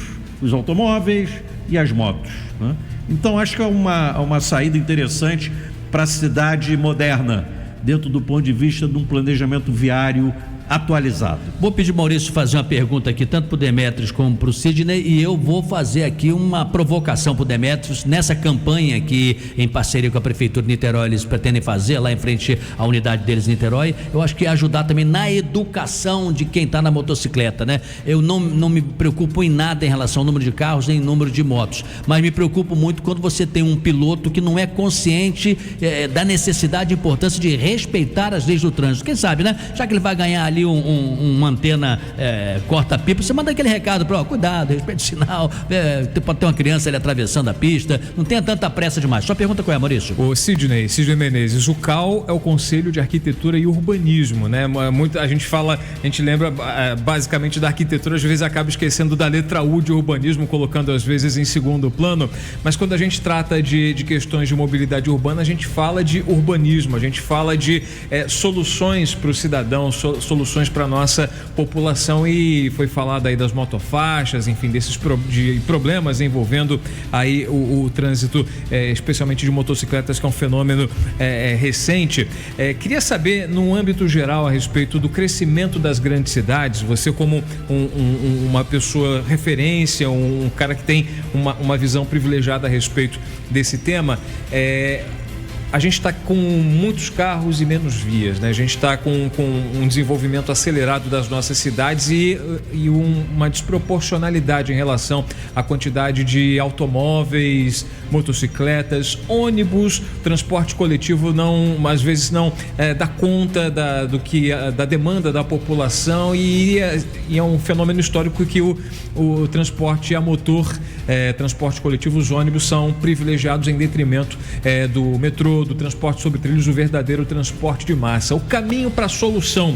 os automóveis e as motos, né? Então acho que é uma saída interessante para a cidade moderna, dentro do ponto de vista de um planejamento viário atualizado. Vou pedir Maurício fazer uma pergunta aqui, tanto para o Demétrios como para o Sidney, e eu vou fazer aqui uma provocação para o Demétrios nessa campanha que, em parceria com a Prefeitura de Niterói, eles pretendem fazer lá em frente à unidade deles em Niterói. Eu acho que é ajudar também na educação de quem está na motocicleta, né? Eu não me preocupo em nada em relação ao número de carros nem número de motos, mas me preocupo muito quando você tem um piloto que não é consciente da necessidade e importância de respeitar as leis do trânsito. Quem sabe, né? Já que ele vai ganhar ali uma antena corta-pipa, você manda aquele recado para cuidado, respeite o sinal, pode ter uma criança ali atravessando a pista, não tenha tanta pressa demais. Só pergunta qual é, Maurício? O Sidney Menezes, o CAU é o Conselho de Arquitetura e Urbanismo, né? A gente lembra basicamente da arquitetura, às vezes acaba esquecendo da letra U de urbanismo, colocando às vezes em segundo plano, mas quando a gente trata de questões de mobilidade urbana, a gente fala de urbanismo, a gente fala de soluções para o cidadão, soluções soluções para a nossa população. E foi falado aí das motofaixas, enfim, desses problemas envolvendo aí o trânsito, especialmente de motocicletas, que é um fenômeno recente. Queria saber, no âmbito geral, a respeito do crescimento das grandes cidades, você como uma pessoa referência, um cara que tem uma visão privilegiada a respeito desse tema, a gente está com muitos carros e menos vias, né? A gente está com um desenvolvimento acelerado das nossas cidades e uma desproporcionalidade em relação à quantidade de automóveis, motocicletas, ônibus, transporte coletivo às vezes não dá conta da demanda da população e é um fenômeno histórico que o transporte a motor, transporte coletivo, os ônibus são privilegiados em detrimento do metrô, do transporte sobre trilhos, o verdadeiro transporte de massa. O caminho para a solução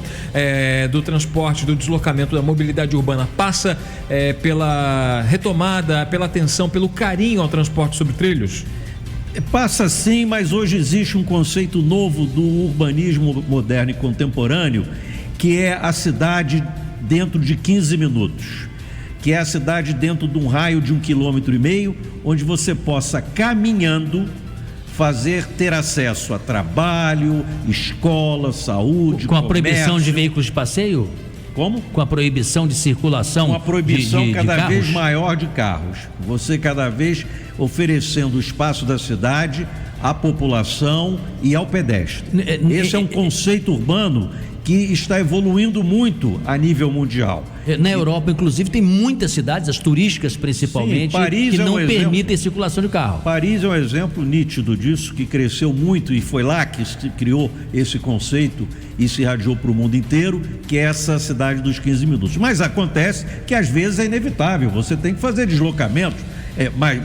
do transporte, do deslocamento, da mobilidade urbana passa pela retomada, pela atenção, pelo carinho ao transporte sobre trilhos? Passa sim, mas hoje existe um conceito novo do urbanismo moderno e contemporâneo, que é a cidade dentro de 15 minutos, que é a cidade dentro de um raio de 1,5 km, onde você possa, caminhando, ter acesso a trabalho, escola, saúde, com a proibição de veículos de passeio? Como? Com a proibição de circulação? Com a proibição cada vez carros? maior de carros. Você cada vez oferecendo o espaço da cidade à população e ao pedestre. Esse é um conceito urbano que está evoluindo muito a nível mundial. Na Europa, inclusive, tem muitas cidades, as turísticas principalmente, que não permitem circulação de carro. Paris é um exemplo nítido disso, que cresceu muito, e foi lá que se criou esse conceito e se irradiou para o mundo inteiro, que é essa cidade dos 15 minutos. Mas acontece que às vezes é inevitável, você tem que fazer deslocamentos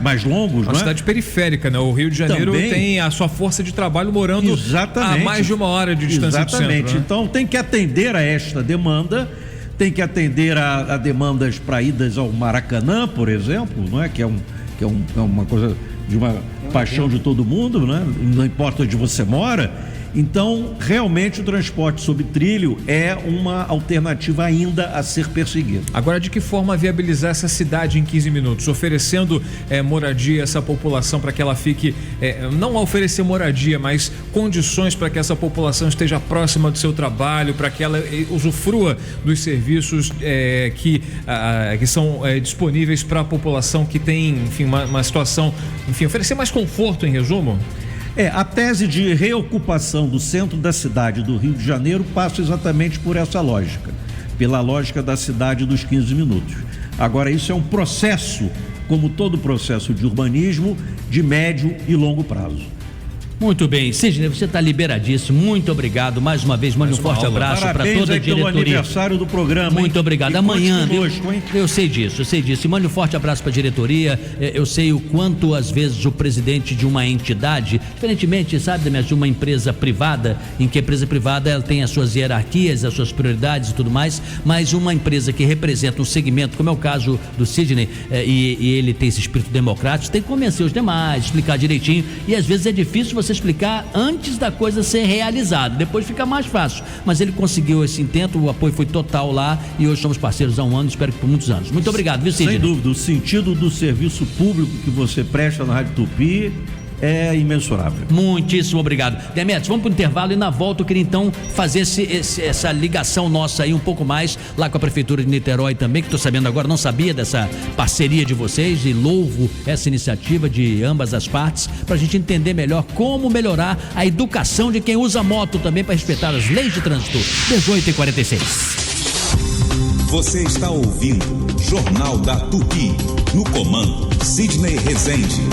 mais longos, uma cidade periférica, né? O Rio de Janeiro também tem a sua força de trabalho morando a mais de 1 hora de distância do centro, né? Então tem que atender a esta demanda, tem que atender a demandas para idas ao Maracanã, por exemplo, não é? Que é uma coisa de uma paixão de todo mundo, né? Não importa onde você mora. Então, realmente, o transporte sobre trilho é uma alternativa ainda a ser perseguida. Agora, de que forma viabilizar essa cidade em 15 minutos? Oferecendo moradia a essa população para que ela fique, não oferecer moradia, mas condições para que essa população esteja próxima do seu trabalho, para que ela usufrua dos serviços que são disponíveis para a população que tem, enfim, uma situação, enfim, oferecer mais conforto, em resumo? A tese de reocupação do centro da cidade do Rio de Janeiro passa exatamente por essa lógica, pela lógica da cidade dos 15 minutos. Agora, isso é um processo, como todo processo de urbanismo, de médio e longo prazo. Muito bem, Sidney, você está liberadíssimo, muito obrigado, mais uma vez, mande um forte abraço para toda a diretoria. Pelo aniversário do programa. Muito obrigado, amanhã, viu? Hein? Eu sei disso, e mande um forte abraço para a diretoria. Eu sei o quanto às vezes o presidente de uma entidade, diferentemente, sabe, de uma empresa privada, em que a empresa privada ela tem as suas hierarquias, as suas prioridades e tudo mais, mas uma empresa que representa um segmento, como é o caso do Sidney, e ele tem esse espírito democrático, tem que convencer os demais, explicar direitinho, e às vezes é difícil você explicar antes da coisa ser realizada, depois fica mais fácil, mas ele conseguiu esse intento, o apoio foi total lá e hoje somos parceiros há 1 ano, espero que por muitos anos. Muito obrigado, viu, Sidney? Sem dúvida, o sentido do serviço público que você presta na Rádio Tupi é imensurável. Muitíssimo obrigado. Demetrios, vamos para o intervalo e na volta eu queria então fazer essa ligação nossa aí um pouco mais lá com a Prefeitura de Niterói também, que estou sabendo agora, não sabia dessa parceria de vocês e louvo essa iniciativa de ambas as partes para a gente entender melhor como melhorar a educação de quem usa moto também para respeitar as leis de trânsito. 18h46. Você está ouvindo Jornal da Tupi, no comando Sidney Rezende.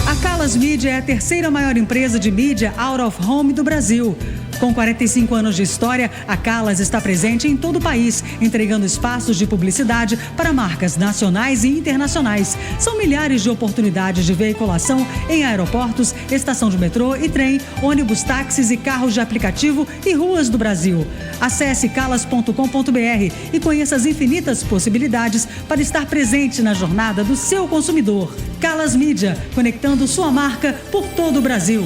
A Calas Mídia é a 3ª maior empresa de mídia out of home do Brasil. Com 45 anos de história, a Calas está presente em todo o país, entregando espaços de publicidade para marcas nacionais e internacionais. São milhares de oportunidades de veiculação em aeroportos, estação de metrô e trem, ônibus, táxis e carros de aplicativo e ruas do Brasil. Acesse calas.com.br e conheça as infinitas possibilidades para estar presente na jornada do seu consumidor. Calas Mídia, conectando sua marca por todo o Brasil.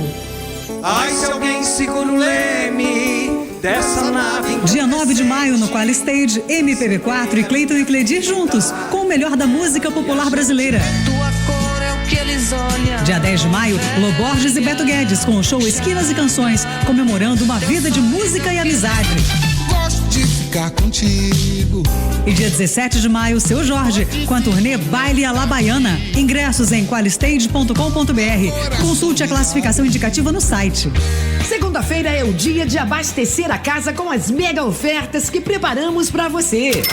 Ai, se alguém segura o leme, dessa nave. Dia 9 de maio, no Qualistage, MPB4 e Cleiton e Cledir juntos, com o melhor da música popular brasileira. Tua cor é o que eles olham. Dia 10 de maio, Lô Borges e Beto Guedes, com o show Esquinas e Canções, comemorando uma vida de música e amizade. Gosto de ficar contigo. E dia 17 de maio, Seu Jorge, com a turnê Baile à la Baiana. Ingressos em qualistage.com.br. Consulte a classificação indicativa no site. Segunda-feira é o dia de abastecer a casa com as mega ofertas que preparamos para você.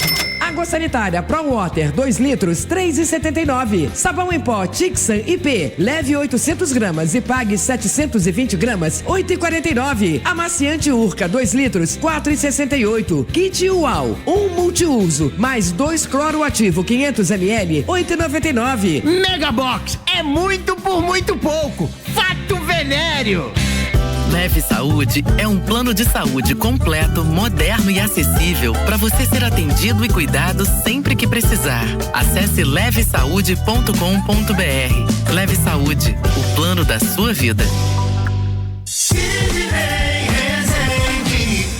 Água sanitária Pro Water 2 litros, R$ 3,79. Sabão em pó Tixan IP, leve 800 gramas e pague 720 gramas, R$ 8,49. Amaciante Urca 2 litros, R$ 4,68. Kit Uau, 1 multiuso, mais 2 cloro ativo 500 ml, R$ 8,99. Megabox é muito por muito pouco. Fato Venéreo. Leve Saúde é um plano de saúde completo, moderno e acessível para você ser atendido e cuidado sempre que precisar. Acesse levesaude.com.br. Leve Saúde, o plano da sua vida.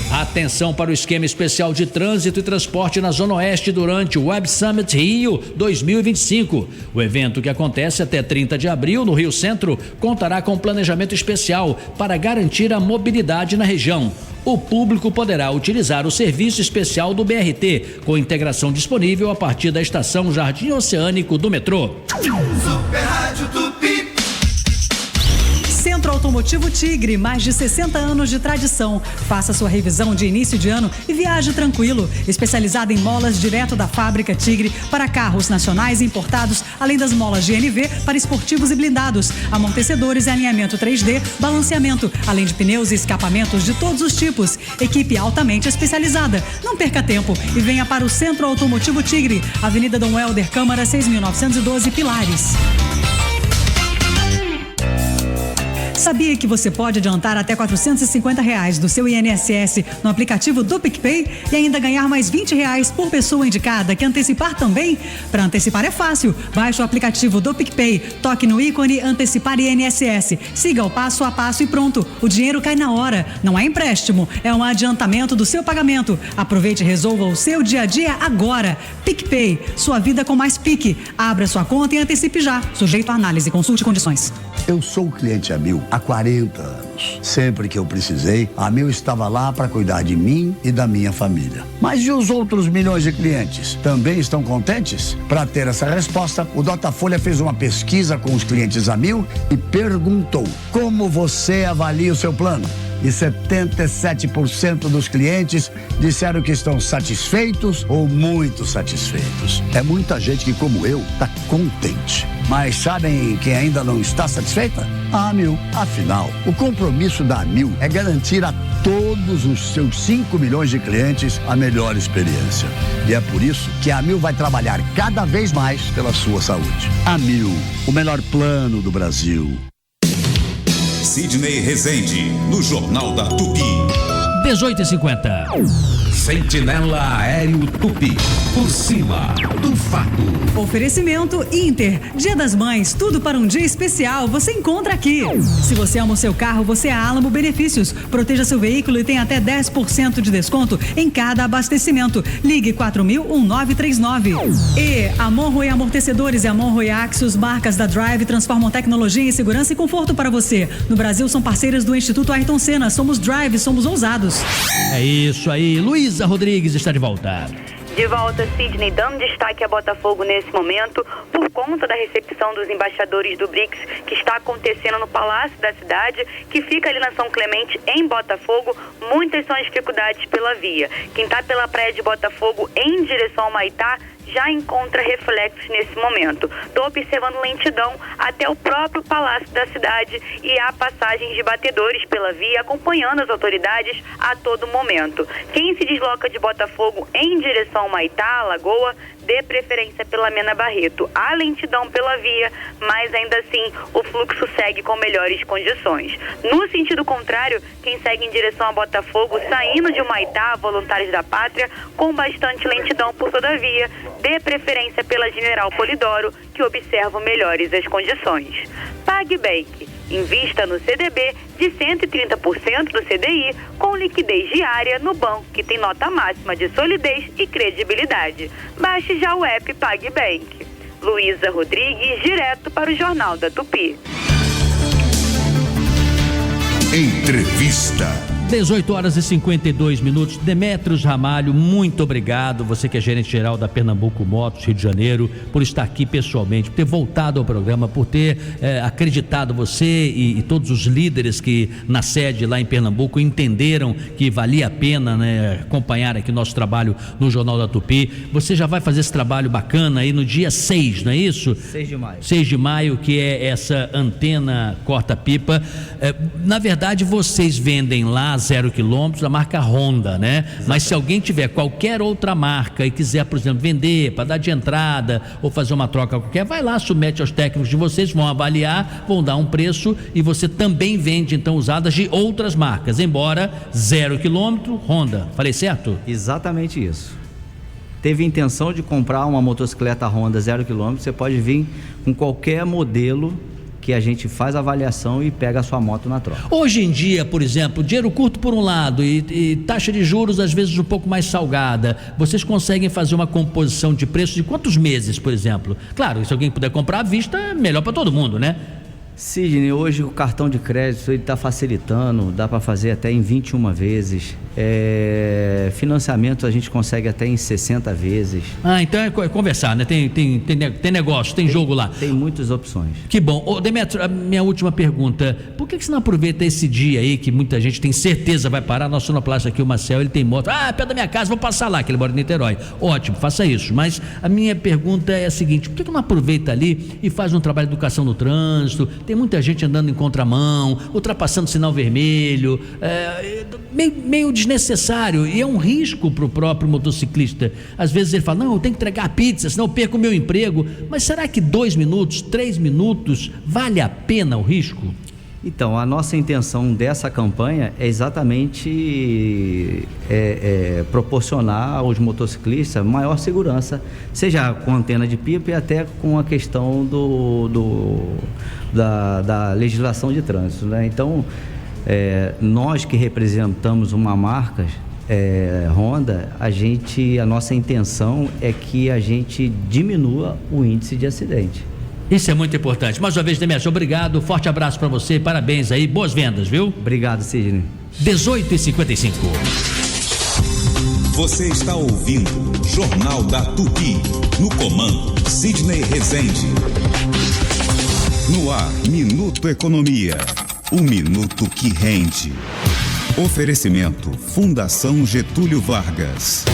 Atenção para o esquema especial de trânsito e transporte na Zona Oeste durante o Web Summit Rio 2025. O evento, que acontece até 30 de abril no Rio Centro, contará com planejamento especial para garantir a mobilidade na região. O público poderá utilizar o serviço especial do BRT, com integração disponível a partir da estação Jardim Oceânico do metrô. Super Rádio Tupi. Centro Automotivo Tigre, mais de 60 anos de tradição. Faça sua revisão de início de ano e viaje tranquilo. Especializada em molas direto da fábrica Tigre para carros nacionais e importados, além das molas GNV para esportivos e blindados, amortecedores e alinhamento 3D, balanceamento, além de pneus e escapamentos de todos os tipos. Equipe altamente especializada. Não perca tempo e venha para o Centro Automotivo Tigre, Avenida Dom Helder, Câmara 6.912, Pilares. Sabia que você pode adiantar até R$450 do seu INSS no aplicativo do PicPay e ainda ganhar mais R$20 por pessoa indicada que antecipar também? Para antecipar é fácil. Baixe o aplicativo do PicPay, toque no ícone Antecipar INSS, siga o passo a passo e pronto. O dinheiro cai na hora. Não é empréstimo, é um adiantamento do seu pagamento. Aproveite e resolva o seu dia a dia agora. PicPay, sua vida com mais pique. Abra sua conta e antecipe já. Sujeito à análise, consulte condições. Eu sou cliente Amil há 40 anos. Sempre que eu precisei, a Amil estava lá para cuidar de mim e da minha família. Mas e os outros milhões de clientes? Também estão contentes? Para ter essa resposta, o Datafolha fez uma pesquisa com os clientes Amil e perguntou: como você avalia o seu plano? E 77% dos clientes disseram que estão satisfeitos ou muito satisfeitos. É muita gente que, como eu, está contente. Mas sabem quem ainda não está satisfeita? A Amil. Afinal, o compromisso da Amil é garantir a todos os seus 5 milhões de clientes a melhor experiência. E é por isso que a Amil vai trabalhar cada vez mais pela sua saúde. Amil, o melhor plano do Brasil. Sidney Rezende, no Jornal da Tupi. 18h50. Sentinela Aéreo Tupi, por cima do fato. Oferecimento Inter, Dia das Mães, tudo para um dia especial, você encontra aqui. Se você ama o seu carro, você é a Alamo Benefícios. Proteja seu veículo e tem até 10% de desconto em cada abastecimento. Ligue 4000-1939. E Amonroe Amortecedores e Amonroe Axios, marcas da Drive, transformam tecnologia em segurança e conforto para você. No Brasil, são parceiras do Instituto Ayrton Senna. Somos Drive, somos ousados. É isso aí, Luísa Rodrigues está de volta. De volta, Sidney, dando destaque a Botafogo nesse momento, por conta da recepção dos embaixadores do BRICS, que está acontecendo no Palácio da Cidade, que fica ali na São Clemente, em Botafogo. Muitas são as dificuldades pela via. Quem está pela praia de Botafogo em direção ao Maitá já encontra reflexos nesse momento. Estou observando lentidão até o próprio Palácio da Cidade e há passagens de batedores pela via, acompanhando as autoridades a todo momento. Quem se desloca de Botafogo em direção ao Maitá, Lagoa, dê preferência pela Mena Barreto. Há lentidão pela via, mas ainda assim o fluxo segue com melhores condições. No sentido contrário, quem segue em direção a Botafogo, saindo de Humaitá, Voluntários da Pátria, com bastante lentidão por toda a via, dê preferência pela General Polidoro, que observa melhores as condições. PagBank. Invista no CDB de 130% do CDI com liquidez diária no banco que tem nota máxima de solidez e credibilidade. Baixe já o app PagBank. Luísa Rodrigues, direto para o Jornal da Tupi. Entrevista. 18 horas e 52 minutos. Demétrios Ramalho, muito obrigado. Você que é gerente-geral da Pernambuco Motos, Rio de Janeiro, por estar aqui pessoalmente, por ter voltado ao programa, por ter acreditado você e todos os líderes que na sede lá em Pernambuco entenderam que valia a pena, né, acompanhar aqui nosso trabalho no Jornal da Tupi. Você já vai fazer esse trabalho bacana aí no dia 6, não é isso? 6 de maio. 6 de maio, que é essa antena corta-pipa. Na verdade, vocês vendem lá 0 quilômetros, a marca Honda, né? Exatamente. Mas se alguém tiver qualquer outra marca e quiser, por exemplo, vender para dar de entrada ou fazer uma troca qualquer, vai lá, submete aos técnicos de vocês, vão avaliar, vão dar um preço e você também vende então usadas de outras marcas, embora 0 quilômetro, Honda. Falei certo? Exatamente isso. Teve intenção de comprar uma motocicleta Honda 0 km, você pode vir com qualquer modelo que a gente faz a avaliação e pega a sua moto na troca. Hoje em dia, por exemplo, dinheiro curto por um lado e taxa de juros às vezes um pouco mais salgada, vocês conseguem fazer uma composição de preço de quantos meses, por exemplo? Claro, se alguém puder comprar à vista, é melhor para todo mundo, né? Sidney, hoje o cartão de crédito ele está facilitando, dá para fazer até em 21 vezes. Financiamento a gente consegue até em 60 vezes. Então é conversar, né? Tem negócio, tem jogo lá. Tem muitas opções. Que bom. Ô, Demétrio, a minha última pergunta: por que você não aproveita esse dia aí que muita gente tem certeza vai parar? Nosso sonoplasta aqui, o Marcel, ele tem moto. Perto da minha casa, vou passar lá, que ele mora em Niterói. Ótimo, faça isso. Mas a minha pergunta é a seguinte: por que não aproveita ali e faz um trabalho de educação no trânsito? Tem muita gente andando em contramão, ultrapassando sinal vermelho, meio desnecessário, e é um risco para o próprio motociclista. Às vezes ele fala, não, eu tenho que entregar a pizza, senão eu perco o meu emprego. Mas será que 2 minutos, 3 minutos, vale a pena o risco? Então, a nossa intenção dessa campanha é exatamente proporcionar aos motociclistas maior segurança, seja com antena de pipa e até com a questão da legislação de trânsito, né? Então, nós que representamos uma marca Honda, a nossa intenção é que a gente diminua o índice de acidente. Isso é muito importante. Mais uma vez, Demétrio, obrigado, forte abraço para você, parabéns aí, boas vendas, viu? Obrigado, Sidney. 18h55. Você está ouvindo Jornal da Tupi, no comando Sidney Rezende. No ar, Minuto Economia, o minuto que rende. Oferecimento Fundação Getúlio Vargas.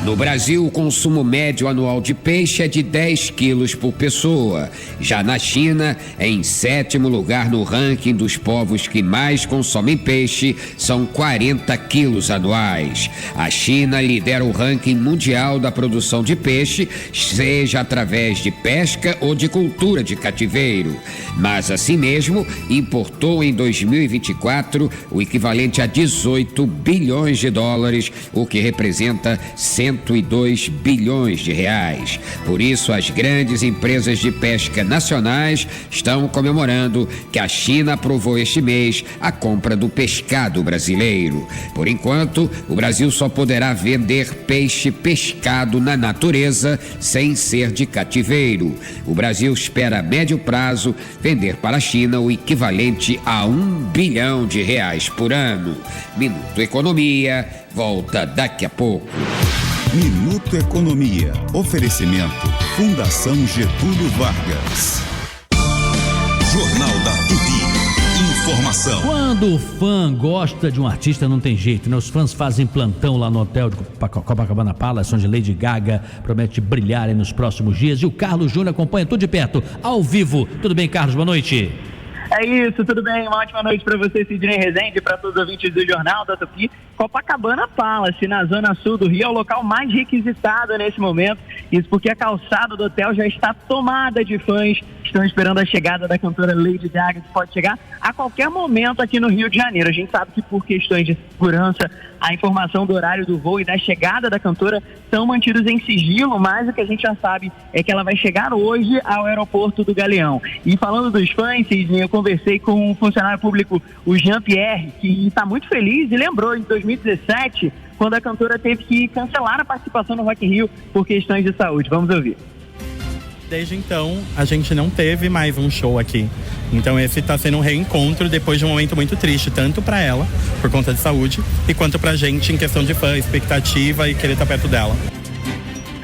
No Brasil, o consumo médio anual de peixe é de 10 quilos por pessoa. Já na China, em 7º lugar no ranking dos povos que mais consomem peixe, são 40 quilos anuais. A China lidera o ranking mundial da produção de peixe, seja através de pesca ou de cultura de cativeiro. Mas, assim mesmo, importou em 2024 o equivalente a 18 bilhões de dólares, o que representa 102 bilhões de reais. Por isso, as grandes empresas de pesca nacionais estão comemorando que a China aprovou este mês a compra do pescado brasileiro. Por enquanto, o Brasil só poderá vender peixe pescado na natureza sem ser de cativeiro. O Brasil espera a médio prazo vender para a China o equivalente a 1 bilhão de reais por ano. Minuto Economia, volta daqui a pouco. Minuto Economia. Oferecimento Fundação Getúlio Vargas. Jornal da Tupi. Informação. Quando o fã gosta de um artista, não tem jeito, né? Os fãs fazem plantão lá no hotel de Copacabana Palace, onde Lady Gaga promete brilhar nos próximos dias. E o Carlos Júnior acompanha tudo de perto, ao vivo. Tudo bem, Carlos? Boa noite. É isso, tudo bem? Uma ótima noite para você, Sidney Rezende, para todos os ouvintes do Jornal da Tupi. Copacabana Palace, na zona sul do Rio, é o local mais requisitado nesse momento. Isso porque a calçada do hotel já está tomada de fãs. Estão esperando a chegada da cantora Lady Gaga, que pode chegar a qualquer momento aqui no Rio de Janeiro. A gente sabe que por questões de segurança, a informação do horário do voo e da chegada da cantora são mantidos em sigilo, mas o que a gente já sabe é que ela vai chegar hoje ao aeroporto do Galeão. E falando dos fãs, Sidney, eu conversei com um funcionário público, o Jean-Pierre, que está muito feliz e lembrou em 2017, quando a cantora teve que cancelar a participação no Rock in Rio por questões de saúde. Vamos ouvir. Desde então, a gente não teve mais um show aqui. Então esse está sendo um reencontro depois de um momento muito triste, tanto para ela, por conta de saúde, e quanto pra gente em questão de fã, expectativa e querer estar perto dela.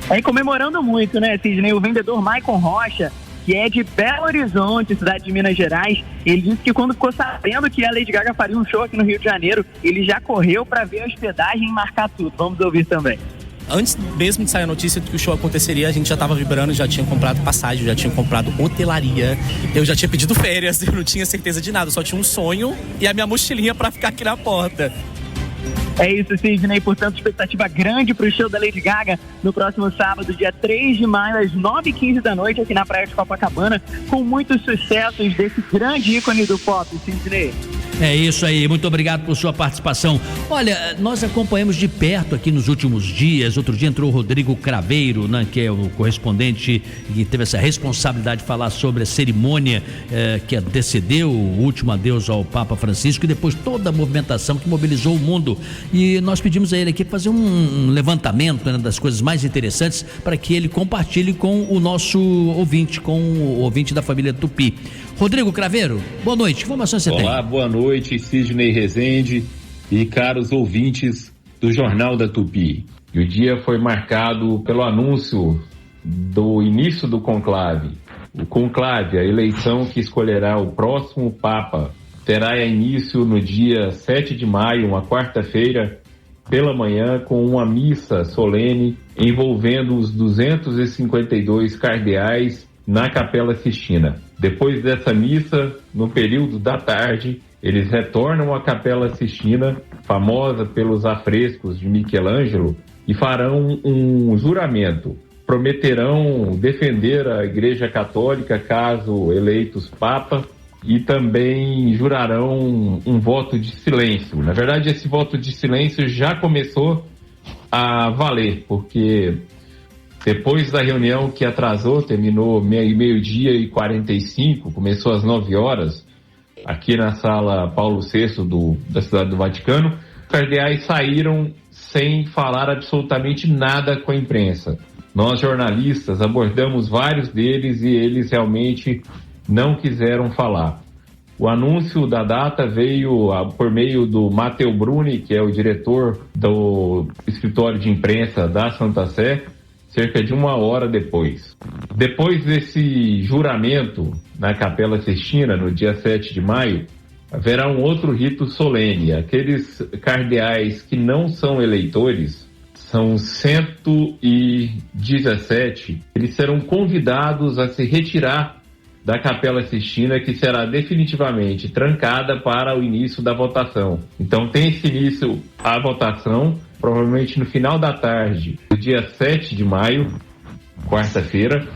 Aí comemorando muito, né, Sidney? O vendedor Maicon Rocha, que é de Belo Horizonte, cidade de Minas Gerais, ele disse que quando ficou sabendo que a Lady Gaga faria um show aqui no Rio de Janeiro, ele já correu para ver a hospedagem e marcar tudo. Vamos ouvir também. Antes mesmo de sair a notícia de que o show aconteceria, a gente já estava vibrando, já tinha comprado passagem, já tinha comprado hotelaria, eu já tinha pedido férias, eu não tinha certeza de nada, só tinha um sonho e a minha mochilinha para ficar aqui na porta. É isso, Sidney. Portanto, expectativa grande para o show da Lady Gaga no próximo sábado, dia 3 de maio, às 9h15 da noite, aqui na Praia de Copacabana, com muitos sucessos desse grande ícone do pop, Sidney. É isso aí, muito obrigado por sua participação. Olha, nós acompanhamos de perto aqui nos últimos dias. Outro dia entrou o Rodrigo Craveiro, né, que é o correspondente que teve essa responsabilidade de falar sobre a cerimônia que antecedeu o último adeus ao Papa Francisco e depois toda a movimentação que mobilizou o mundo. E nós pedimos a ele aqui fazer um levantamento, né, das coisas mais interessantes para que ele compartilhe com o nosso ouvinte, com o ouvinte da família Tupi. Rodrigo Craveiro, boa noite, que informações você tem? Olá, boa noite, Sidney Rezende e caros ouvintes do Jornal da Tupi. E o dia foi marcado pelo anúncio do início do conclave. O conclave, a eleição que escolherá o próximo Papa, terá início no dia 7 de maio, uma quarta-feira, pela manhã, com uma missa solene envolvendo os 252 cardeais na Capela Sistina. Depois dessa missa, no período da tarde, eles retornam à Capela Sistina, famosa pelos afrescos de Michelangelo, e farão um juramento. Prometerão defender a Igreja Católica caso eleitos Papa e também jurarão um voto de silêncio. Na verdade, esse voto de silêncio já começou a valer, porque depois da reunião que atrasou, terminou meio-dia e 45, começou às 9 horas, aqui na sala Paulo VI da Cidade do Vaticano, os cardeais saíram sem falar absolutamente nada com a imprensa. Nós, jornalistas, abordamos vários deles e eles realmente não quiseram falar. O anúncio da data veio por meio do Matteo Bruni, que é o diretor do escritório de imprensa da Santa Sé, cerca de uma hora depois. Depois desse juramento na Capela Sistina, no dia 7 de maio, haverá um outro rito solene. Aqueles cardeais que não são eleitores, são 117, eles serão convidados a se retirar da Capela Sistina, que será definitivamente trancada para o início da votação. Então tem esse início a votação, provavelmente no final da tarde, do dia 7 de maio, quarta-feira,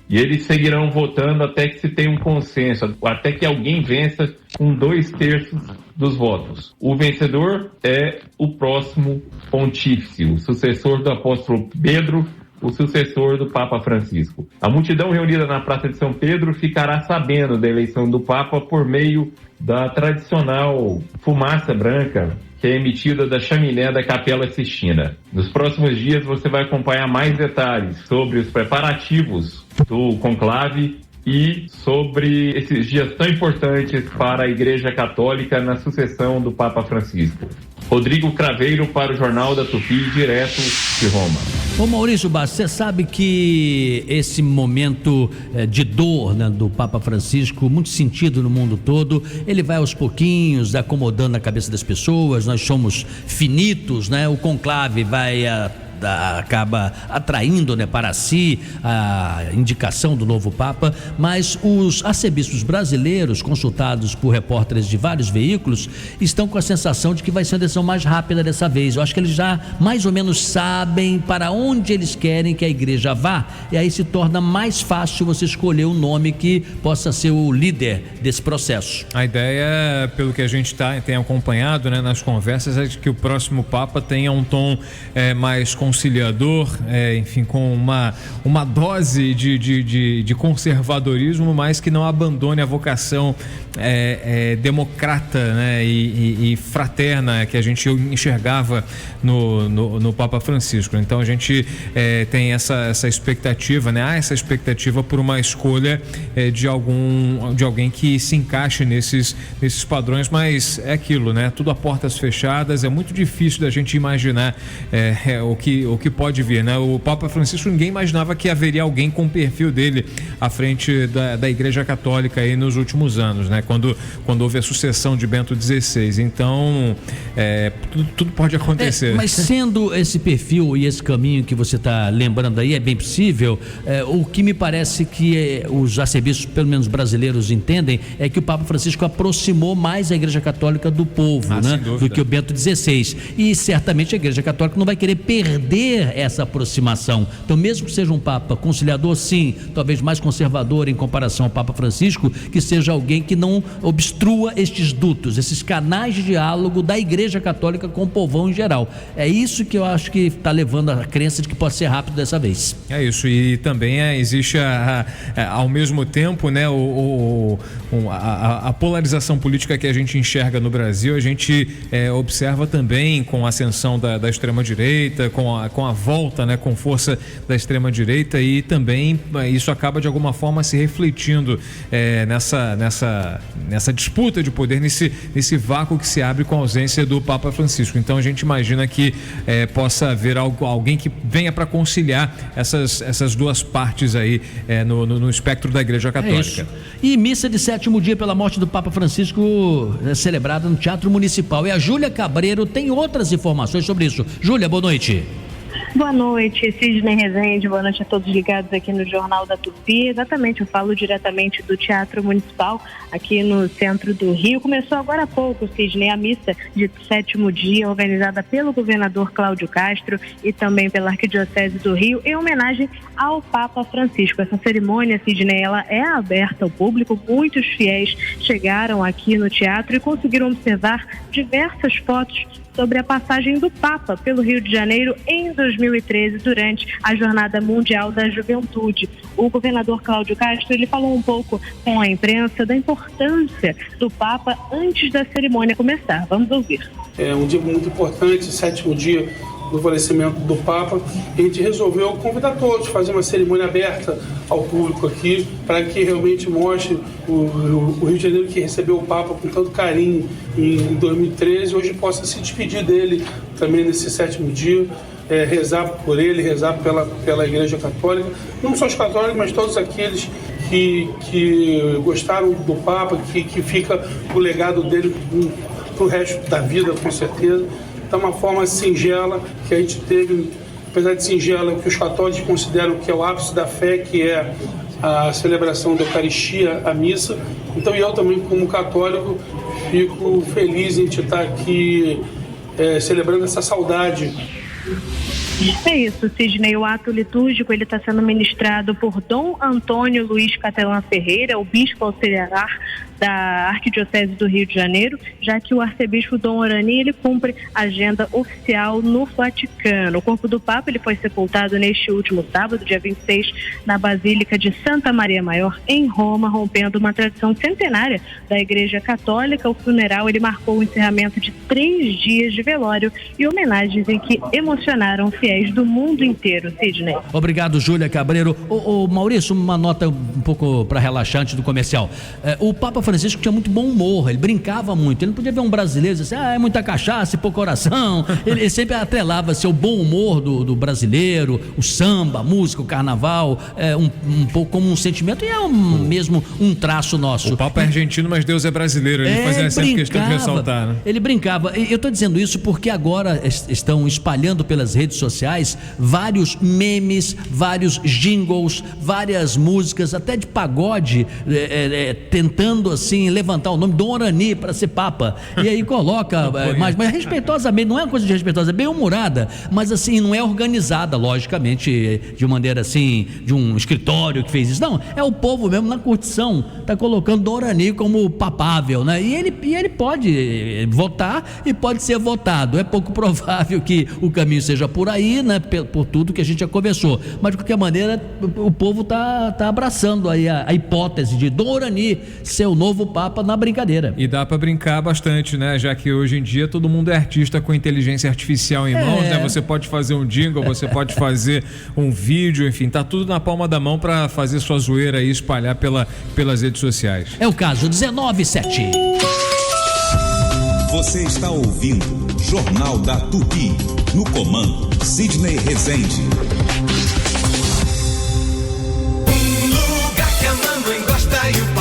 e eles seguirão votando até que se tenha um consenso, até que alguém vença com 2/3 dos votos. O vencedor é o próximo pontífice, o sucessor do apóstolo Pedro, o sucessor do Papa Francisco. A multidão reunida na Praça de São Pedro ficará sabendo da eleição do Papa por meio da tradicional fumaça branca que é emitida da chaminé da Capela Sistina. Nos próximos dias você vai acompanhar mais detalhes sobre os preparativos do conclave e sobre esses dias tão importantes para a Igreja Católica na sucessão do Papa Francisco. Rodrigo Craveiro para o Jornal da Tupi, direto de Roma. Ô Maurício Bastos, você sabe que esse momento de dor, né, do Papa Francisco, muito sentido no mundo todo, ele vai aos pouquinhos acomodando a cabeça das pessoas, nós somos finitos, né? O conclave vai acaba atraindo, né, para si a indicação do novo Papa, mas os arcebispos brasileiros, consultados por repórteres de vários veículos, estão com a sensação de que vai ser uma decisão mais rápida dessa vez. Eu acho que eles já mais ou menos sabem para onde eles querem que a igreja vá, e aí se torna mais fácil você escolher um nome que possa ser o líder desse processo. A ideia, pelo que a gente tem acompanhado, né, nas conversas, é de que o próximo Papa tenha um tom mais conciliador, enfim, com uma dose de conservadorismo, mas que não abandone a vocação democrata, né, e fraterna que a gente enxergava no Papa Francisco. Então a gente tem essa expectativa, né? Há essa expectativa por uma escolha de alguém que se encaixe nesses padrões, mas é aquilo, né? Tudo a portas fechadas, é muito difícil da gente imaginar o que pode vir, né? O Papa Francisco, ninguém imaginava que haveria alguém com o perfil dele à frente da Igreja Católica aí nos últimos anos, né? Quando houve a sucessão de Bento XVI. Então, tudo pode acontecer. Mas sendo esse perfil e esse caminho que você está lembrando aí, é bem possível. O que me parece que os arcebispos, pelo menos brasileiros, entendem é que o Papa Francisco aproximou mais a Igreja Católica do povo, né, do que o Bento XVI. E certamente a Igreja Católica não vai querer perder essa aproximação. Então, mesmo que seja um Papa conciliador, sim, talvez mais conservador em comparação ao Papa Francisco, que seja alguém que não obstrua estes dutos, esses canais de diálogo da Igreja Católica com o povão em geral. É isso que eu acho que está levando a crença de que pode ser rápido dessa vez. É isso, e também existe ao mesmo tempo, né, a polarização política que a gente enxerga no Brasil, a gente observa também com a ascensão da extrema-direita, com a volta, né, com força da extrema-direita, e também isso acaba de alguma forma se refletindo nessa disputa de poder, nesse vácuo que se abre com a ausência do Papa Francisco. Então a gente imagina que possa haver alguém que venha para conciliar essas duas partes aí no espectro da Igreja Católica. E missa de 7º dia pela morte do Papa Francisco celebrada no Teatro Municipal. E a Júlia Cabreiro tem outras informações sobre isso. Júlia, boa noite. Boa noite, Sidney Rezende, boa noite a todos ligados aqui no Jornal da Tupi. Exatamente, eu falo diretamente do Teatro Municipal, aqui no centro do Rio. Começou agora há pouco, Sidney, a missa de 7º dia, organizada pelo governador Cláudio Castro e também pela Arquidiocese do Rio, em homenagem ao Papa Francisco. Essa cerimônia, Sidney, ela é aberta ao público. Muitos fiéis chegaram aqui no teatro e conseguiram observar diversas fotos sobre a passagem do Papa pelo Rio de Janeiro em 2013, durante a Jornada Mundial da Juventude. O governador Cláudio Castro, ele falou um pouco com a imprensa da importância do Papa antes da cerimônia começar. Vamos ouvir. É um dia muito importante, o 7º dia do falecimento do Papa. A gente resolveu convidar todos, fazer uma cerimônia aberta ao público aqui, para que realmente mostre o Rio de Janeiro, que recebeu o Papa com tanto carinho em 2013, hoje possa se despedir dele também nesse 7º dia, rezar por ele, rezar pela Igreja Católica, não só os católicos, mas todos aqueles que gostaram do Papa, que fica o legado dele para o resto da vida, com certeza. Então, uma forma singela que a gente teve, apesar de singela, que os católicos consideram que é o ápice da fé, que é a celebração da Eucaristia, a missa. Então, eu também, como católico, fico feliz em estar aqui celebrando essa saudade. É isso, Sidney. O ato litúrgico ele está sendo ministrado por Dom Antônio Luiz Catelan Ferreira, o bispo auxiliar da Arquidiocese do Rio de Janeiro, já que o arcebispo Dom Orani ele cumpre agenda oficial no Vaticano. O corpo do Papa ele foi sepultado neste último sábado, dia 26, na Basílica de Santa Maria Maior, em Roma, rompendo uma tradição centenária da Igreja Católica. O funeral ele marcou o encerramento de 3 dias de velório e homenagens em que emocionaram fiéis do mundo inteiro. Sidney. Obrigado, Júlia Cabreiro. Maurício, uma nota um pouco para relaxante do comercial. O Papa Francisco tinha muito bom humor, ele brincava muito, ele não podia ver um brasileiro e dizer assim, é muita cachaça e pouco coração. Ele sempre atrelava o bom humor do brasileiro, o samba, a música, o carnaval, um pouco como um sentimento, e mesmo um traço nosso. O Papa é argentino, mas Deus é brasileiro, ele fazia sempre questão de ressaltar, né? Ele brincava, eu estou dizendo isso porque agora estão espalhando pelas redes sociais vários memes, vários jingles, várias músicas, até de pagode, tentando assim levantar o nome do Orani para ser Papa, e aí coloca, mas respeitosamente, não é uma coisa de respeitosa, é bem humorada, mas assim, não é organizada, logicamente, de maneira assim, de um escritório que fez isso, não, é o povo mesmo na curtição, tá colocando Dorani como papável, né? E ele pode votar e pode ser votado, é pouco provável que o caminho seja por aí, né? Por tudo que a gente já conversou, mas de qualquer maneira o povo tá abraçando aí a hipótese de Dorani ser o novo Papa na brincadeira. E dá para brincar bastante, né? Já que hoje em dia todo mundo é artista com inteligência artificial em mãos, né? Você pode fazer um jingle, você pode fazer um vídeo, enfim, tá tudo na palma da mão para fazer sua zoeira e espalhar pelas redes sociais. É o caso 197. Você está ouvindo Jornal da Tupi. No comando, Sidney Rezende.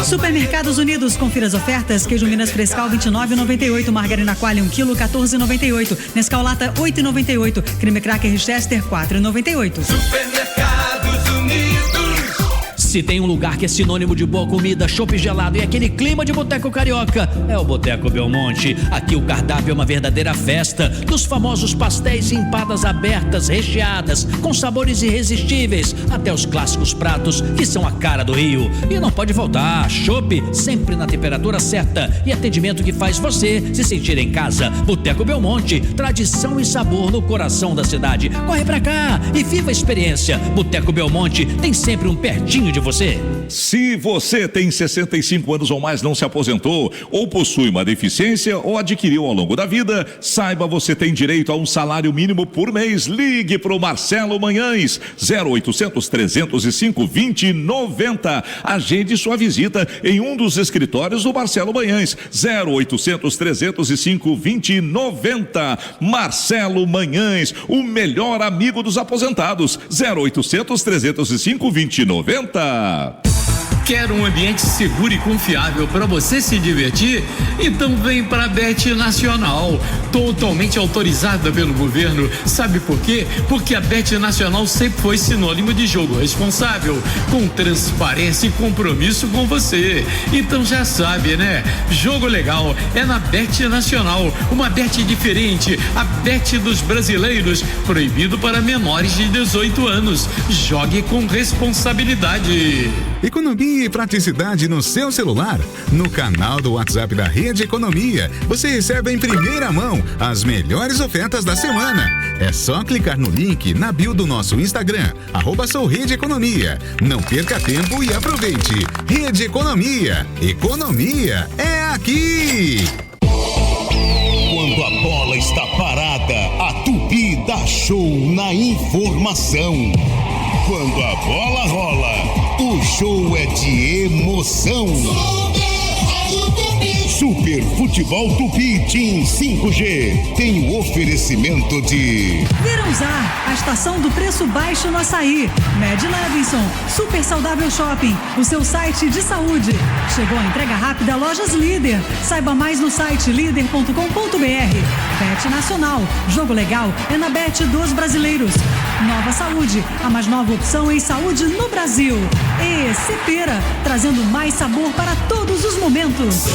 Supermercados Unidos, confira as ofertas. Queijo Minas Frescal 29,98, margarina Qualy 1 kg 14,98, Nescau Lata 8,98, creme cracker Chester 4,98. Supermercados Unidos. Se tem um lugar que é sinônimo de boa comida, chopp gelado e aquele clima de boteco carioca, é o Boteco Belmonte. Aqui o cardápio é uma verdadeira festa, dos famosos pastéis e empadas abertas, recheadas, com sabores irresistíveis, até os clássicos pratos que são a cara do Rio. E não pode faltar, chopp sempre na temperatura certa e atendimento que faz você se sentir em casa. Boteco Belmonte, tradição e sabor no coração da cidade. Corre pra cá e viva a experiência. Boteco Belmonte tem sempre um pertinho de você. Se você tem 65 anos ou mais, não se aposentou, ou possui uma deficiência ou adquiriu ao longo da vida, saiba, você tem direito a um salário mínimo por mês. Ligue para o Marcelo Manhães, 0800 305 2090. Agende sua visita em um dos escritórios do Marcelo Manhães, 0800 305 2090. Marcelo Manhães, o melhor amigo dos aposentados, 0800 305 2090. Quer um ambiente seguro e confiável para você se divertir? Então vem para a Bet Nacional, totalmente autorizada pelo governo. Sabe por quê? Porque a Bet Nacional sempre foi sinônimo de jogo responsável, com transparência e compromisso com você. Então já sabe, né? Jogo legal é na Bet Nacional, uma Bet diferente, a Bet dos brasileiros, proibido para menores de 18 anos. Jogue com responsabilidade. Economia e praticidade no seu celular. No canal do WhatsApp da Rede Economia, você recebe em primeira mão as melhores ofertas da semana. É só clicar no link na bio do nosso Instagram, @souRedeEconomia. Não perca tempo e aproveite. Rede Economia. Economia é aqui. Quando a bola está parada, a Tupi dá show na informação. Quando a bola rola, o show é de emoção. Super Futebol Tupi Team 5G tem o oferecimento de Verão Zar, a estação do preço baixo no açaí. Med Levinson, Super Saudável Shopping, o seu site de saúde. Chegou a entrega rápida Lojas Líder. Saiba mais no site líder.com.br. Bet Nacional, jogo legal é na Bet dos brasileiros. Nova Saúde, a mais nova opção em saúde no Brasil. E Cepera, trazendo mais sabor para todos os momentos.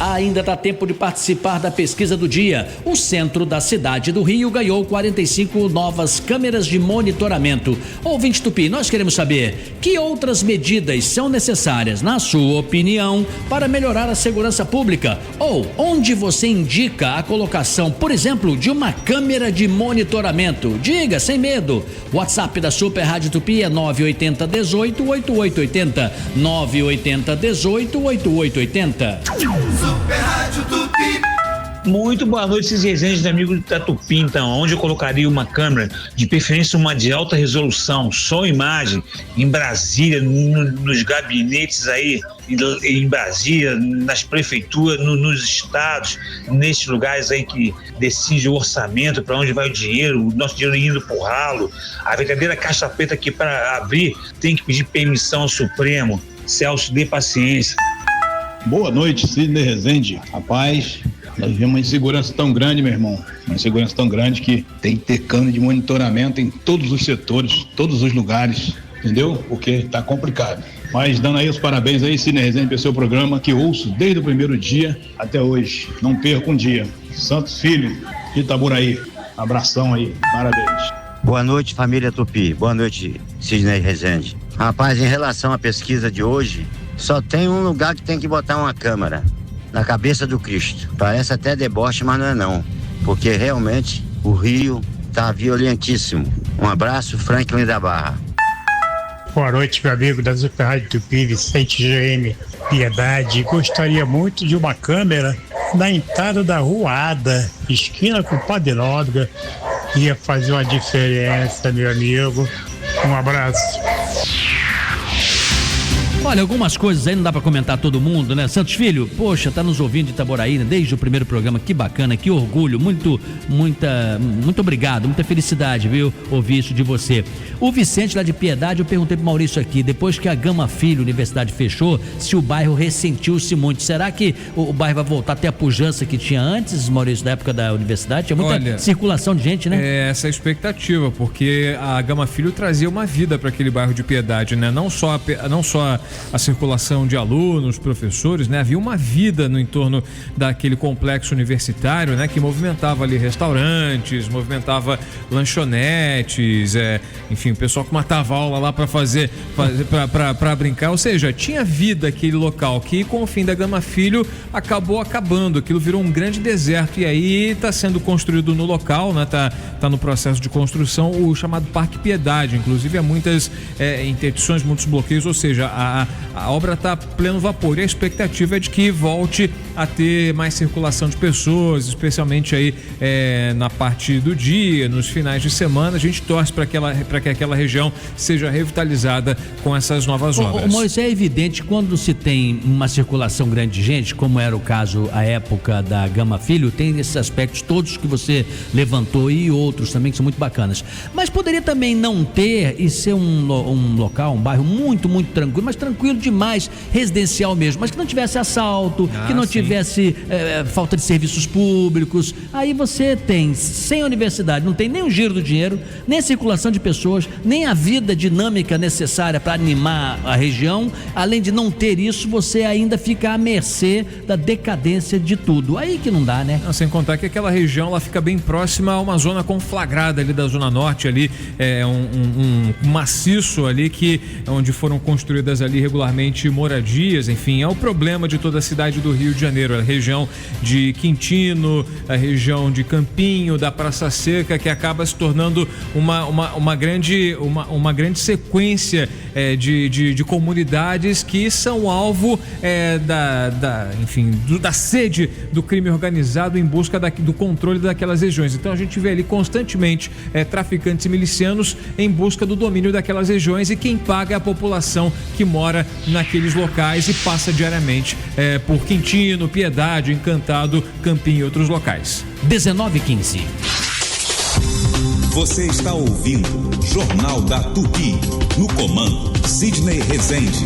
Ainda dá tempo de participar da pesquisa do dia. O centro da cidade do Rio ganhou 45 novas câmeras de monitoramento. Ouvinte Tupi, nós queremos saber que outras medidas são necessárias, na sua opinião, para melhorar a segurança pública? Ou onde você indica a colocação, por exemplo, de uma câmera de monitoramento? Diga, sem medo. O WhatsApp da Super Rádio Tupi é 980 18 8880. 980 18 8880. Super Rádio Tupi. Muito boa noite, esses resenhas de amigos da Tupi, então, onde eu colocaria uma câmera, de preferência uma de alta resolução, som e imagem, em Brasília, nos gabinetes aí, em Brasília, nas prefeituras, nos estados, nesses lugares aí que decide o orçamento, para onde vai o dinheiro, o nosso dinheiro indo pro ralo, a verdadeira caixa preta que para abrir tem que pedir permissão ao Supremo. Celso, dê paciência. Boa noite, Sidney Rezende. Rapaz, nós vimos uma insegurança tão grande, meu irmão. Uma insegurança tão grande que tem que ter câmera de monitoramento em todos os setores, todos os lugares, entendeu? Porque tá complicado. Mas dando aí os parabéns aí, Sidney Rezende, pelo seu programa, que ouço desde o primeiro dia até hoje. Não perco um dia. Santos Filho, de Itaboraí. Abração aí, parabéns. Boa noite, família Tupi. Boa noite, Sidney Rezende. Rapaz, em relação à pesquisa de hoje, só tem um lugar que tem que botar uma câmera. Na cabeça do Cristo. Parece até deboche, mas não é não. Porque realmente o Rio tá violentíssimo. Um abraço, Franklin da Barra. Boa noite, meu amigo da Super Rádio Tupi, Vicente GM Piedade. Gostaria muito de uma câmera na entrada da Rua Ada, esquina com o Padre Nóbrega. Ia fazer uma diferença, meu amigo. Um abraço. Olha, algumas coisas aí não dá pra comentar todo mundo, né? Santos Filho, poxa, tá nos ouvindo de Itaboraí, né? Desde o primeiro programa, que bacana, que orgulho, muito obrigado, muita felicidade, viu? Ouvir isso de você. O Vicente lá de Piedade, eu perguntei pro Maurício aqui, depois que a Gama Filho Universidade fechou, se o bairro ressentiu-se muito. Será que o bairro vai voltar até a pujança que tinha antes, Maurício, da época da universidade? Tinha muita circulação de gente, né? É essa a expectativa, porque a Gama Filho trazia uma vida para aquele bairro de Piedade, né? Não só a circulação de alunos, professores, né? Havia uma vida no entorno daquele complexo universitário, né? Que movimentava ali restaurantes, movimentava lanchonetes, enfim, o pessoal que matava aula lá para para brincar, ou seja, tinha vida aquele local que com o fim da Gama Filho acabou acabando, aquilo virou um grande deserto e aí está sendo construído no local, né? Tá no processo de construção o chamado Parque Piedade, inclusive há muitas interdições, muitos bloqueios, ou seja, a obra está a pleno vapor e a expectativa é de que volte a ter mais circulação de pessoas, especialmente aí na parte do dia, nos finais de semana. A gente torce para que aquela região seja revitalizada com essas novas obras. Mas é evidente, quando se tem uma circulação grande de gente, como era o caso à época da Gama Filho, tem esses aspectos todos que você levantou e outros também que são muito bacanas. Mas poderia também não ter e ser um local, um bairro muito, muito tranquilo, mas tranquilo demais, residencial mesmo, mas que não tivesse assalto, que não tivesse falta de serviços públicos. Aí você tem, sem a universidade, não tem nem o giro do dinheiro, nem a circulação de pessoas, nem a vida dinâmica necessária para animar a região. Além de não ter isso, você ainda fica à mercê da decadência de tudo. Aí que não dá, né? Não, sem contar que aquela região ela fica bem próxima a uma zona conflagrada ali da Zona Norte, ali um maciço ali onde foram construídas ali regularmente moradias, enfim, é o problema de toda a cidade do Rio de Janeiro, a região de Quintino, a região de Campinho, da Praça Seca, que acaba se tornando uma grande sequência de comunidades que são alvo da sede do crime organizado em busca do controle daquelas regiões. Então a gente vê ali constantemente traficantes e milicianos em busca do domínio daquelas regiões, e quem paga é a população que mora naqueles locais e passa diariamente por Quintino, Piedade, Encantado, Campinho e outros locais. 19h15. Você está ouvindo Jornal da Tupi. No comando, Sidney Rezende.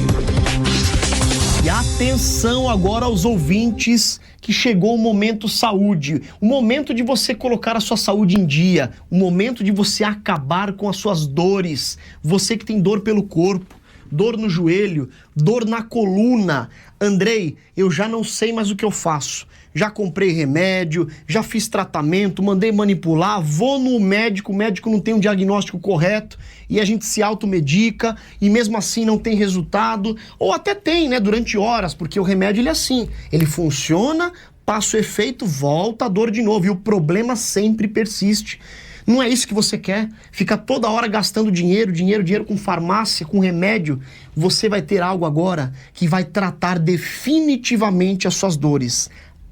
E atenção agora aos ouvintes, que chegou o momento saúde, o momento de você colocar a sua saúde em dia, o momento de você acabar com as suas dores. Você que tem dor pelo corpo, dor no joelho, dor na coluna. Andrei, eu já não sei mais o que eu faço. Já comprei remédio, já fiz tratamento, mandei manipular, vou no médico, o médico não tem um diagnóstico correto e a gente se automedica e mesmo assim não tem resultado, ou até tem, né, durante horas, porque o remédio ele é assim, ele funciona, passa o efeito, volta a dor de novo e o problema sempre persiste. Não é isso que você quer? Ficar toda hora gastando dinheiro com farmácia, com remédio. Você vai ter algo agora que vai tratar definitivamente as suas dores.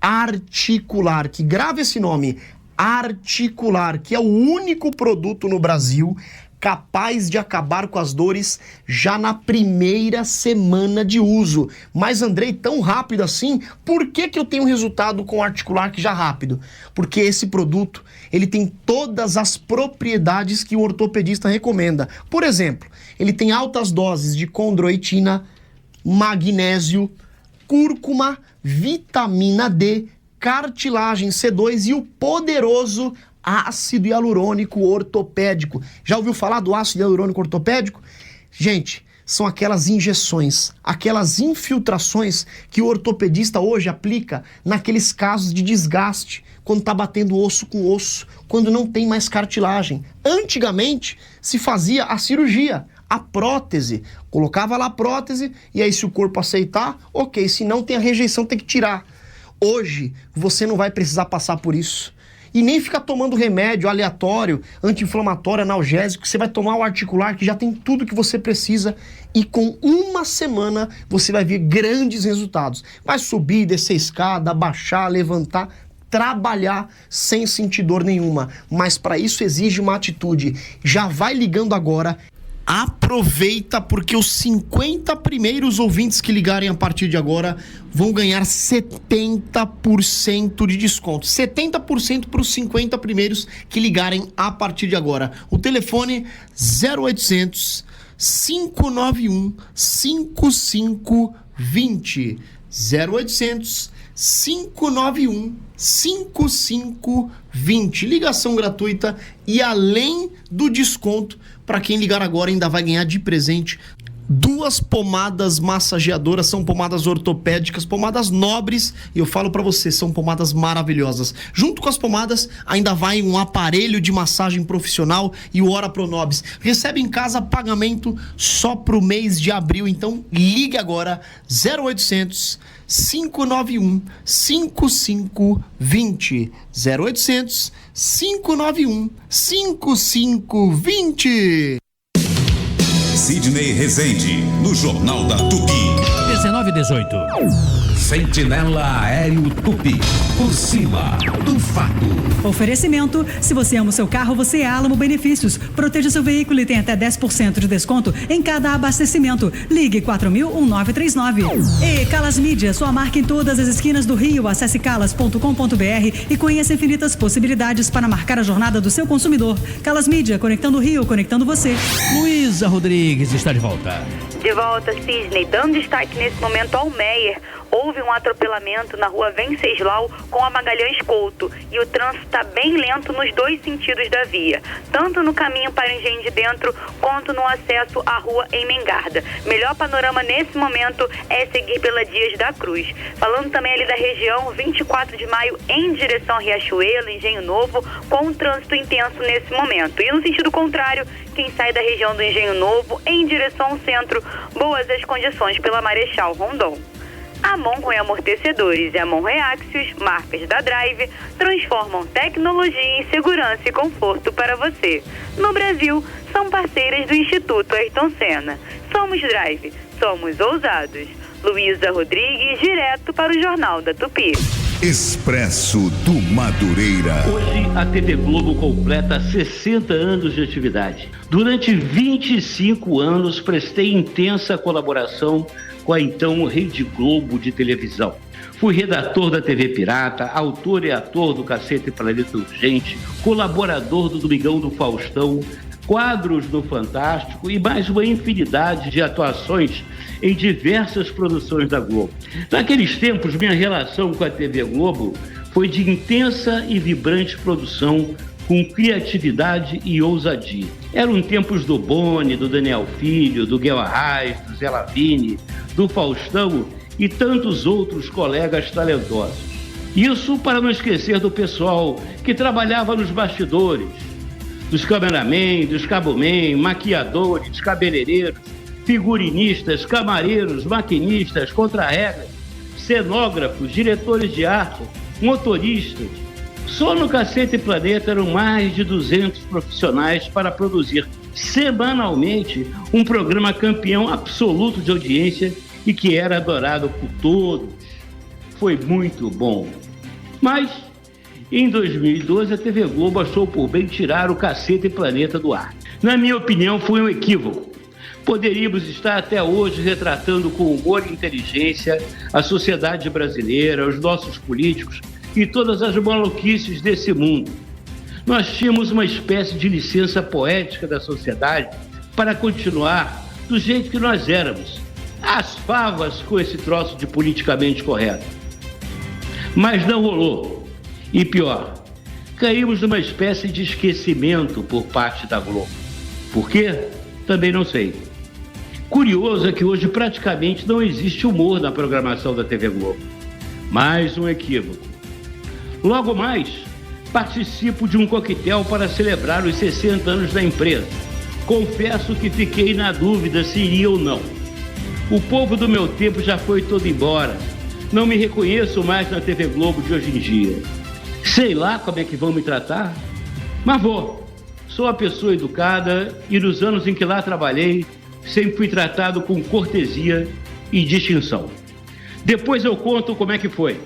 Articular, que grave esse nome, Articular, que é o único produto no Brasil capaz de acabar com as dores já na primeira semana de uso. Mas, Andrei, tão rápido assim? Por que eu tenho resultado com o Articular que já rápido? Porque esse produto, ele tem todas as propriedades que o ortopedista recomenda. Por exemplo, ele tem altas doses de condroitina, magnésio, cúrcuma, vitamina D, cartilagem C2 e o poderoso ácido hialurônico ortopédico. Já ouviu falar do ácido hialurônico ortopédico? Gente, são aquelas injeções, aquelas infiltrações que o ortopedista hoje aplica naqueles casos de desgaste, quando está batendo osso com osso, quando não tem mais cartilagem. Antigamente se fazia a cirurgia, a prótese, colocava lá a prótese e aí se o corpo aceitar, ok, se não tem a rejeição, tem que tirar. Hoje você não vai precisar passar por isso. E nem ficar tomando remédio aleatório, anti-inflamatório, analgésico. Você vai tomar o Articular, que já tem tudo que você precisa. E com uma semana você vai ver grandes resultados. Vai subir, descer escada, baixar, levantar, trabalhar sem sentir dor nenhuma. Mas para isso exige uma atitude. Já vai ligando agora. Aproveita, porque os 50 primeiros ouvintes que ligarem a partir de agora vão ganhar 70% de desconto. 70% para os 50 primeiros que ligarem a partir de agora. O telefone 0800 591 5520. 0800 591 5520. Ligação gratuita e além do desconto, para quem ligar agora ainda vai ganhar de presente 2 pomadas massageadoras, são pomadas ortopédicas, pomadas nobres, e eu falo para você, são pomadas maravilhosas. Junto com as pomadas ainda vai um aparelho de massagem profissional e o Ora Pronobis. Recebe em casa pagamento só pro mês de abril, então ligue agora 0800 591 5520. 0800 591 5520. Sidney Rezende, no Jornal da Tupi. 19:18. Sentinela Aéreo Tupi, por cima do fato. Oferecimento: se você ama o seu carro, você é Alamo Benefícios. Proteja seu veículo e tem até 10% de desconto em cada abastecimento. Ligue 4000-1939. E Calas Mídia, sua marca em todas as esquinas do Rio. Acesse calas.com.br e conheça infinitas possibilidades para marcar a jornada do seu consumidor. Calas Mídia, conectando o Rio, conectando você. Luísa Rodrigues está de volta. De volta, Sidney, dando destaque nesse momento ao Meier. Houve um atropelamento na rua Venceslau com a Magalhães Couto e o trânsito está bem lento nos dois sentidos da via, tanto no caminho para o Engenho de Dentro quanto no acesso à rua em Mengarda. Melhor panorama nesse momento é seguir pela Dias da Cruz. Falando também ali da região, 24 de maio em direção a Riachuelo, Engenho Novo, com um trânsito intenso nesse momento. E no sentido contrário, quem sai da região do Engenho Novo em direção ao centro, boas as condições pela Marechal Rondon. A Monroe Amortecedores e a Monroe Axios, marcas da Drive, transformam tecnologia em segurança e conforto para você. No Brasil, são parceiras do Instituto Ayrton Senna. Somos Drive, somos ousados. Luísa Rodrigues, direto para o Jornal da Tupi. Expresso do Madureira. Hoje a TV Globo completa 60 anos de atividade. Durante 25 anos prestei intensa colaboração com a então Rede Globo de televisão. Fui redator da TV Pirata, autor e ator do Cacete e Planeta Urgente, colaborador do Domingão do Faustão, quadros do Fantástico e mais uma infinidade de atuações em diversas produções da Globo. Naqueles tempos, minha relação com a TV Globo foi de intensa e vibrante produção, com criatividade e ousadia. Eram tempos do Boni, do Daniel Filho, do Guel Arraes, do Zé Lavini, do Faustão e tantos outros colegas talentosos. Isso para não esquecer do pessoal que trabalhava nos bastidores, dos cameramen, dos cabomen, maquiadores, cabeleireiros, figurinistas, camareiros, maquinistas, contra-regras, cenógrafos, diretores de arte, motoristas. Só no Cacete Planeta eram mais de 200 profissionais para produzir semanalmente um programa campeão absoluto de audiência e que era adorado por todos. Foi muito bom. Mas, em 2012, a TV Globo achou por bem tirar o Cacete Planeta do ar. Na minha opinião, foi um equívoco. Poderíamos estar até hoje retratando com humor e inteligência a sociedade brasileira, os nossos políticos e todas as maluquices desse mundo. Nós tínhamos uma espécie de licença poética da sociedade para continuar do jeito que nós éramos, às favas com esse troço de politicamente correto. Mas não rolou. E pior, caímos numa espécie de esquecimento por parte da Globo. Por quê? Também não sei. Curioso é que hoje praticamente não existe humor na programação da TV Globo. Mais um equívoco. Logo mais, participo de um coquetel para celebrar os 60 anos da empresa. Confesso que fiquei na dúvida se iria ou não. O povo do meu tempo já foi todo embora. Não me reconheço mais na TV Globo de hoje em dia. Sei lá como é que vão me tratar, mas vou. Sou uma pessoa educada e nos anos em que lá trabalhei, sempre fui tratado com cortesia e distinção. Depois eu conto como é que foi.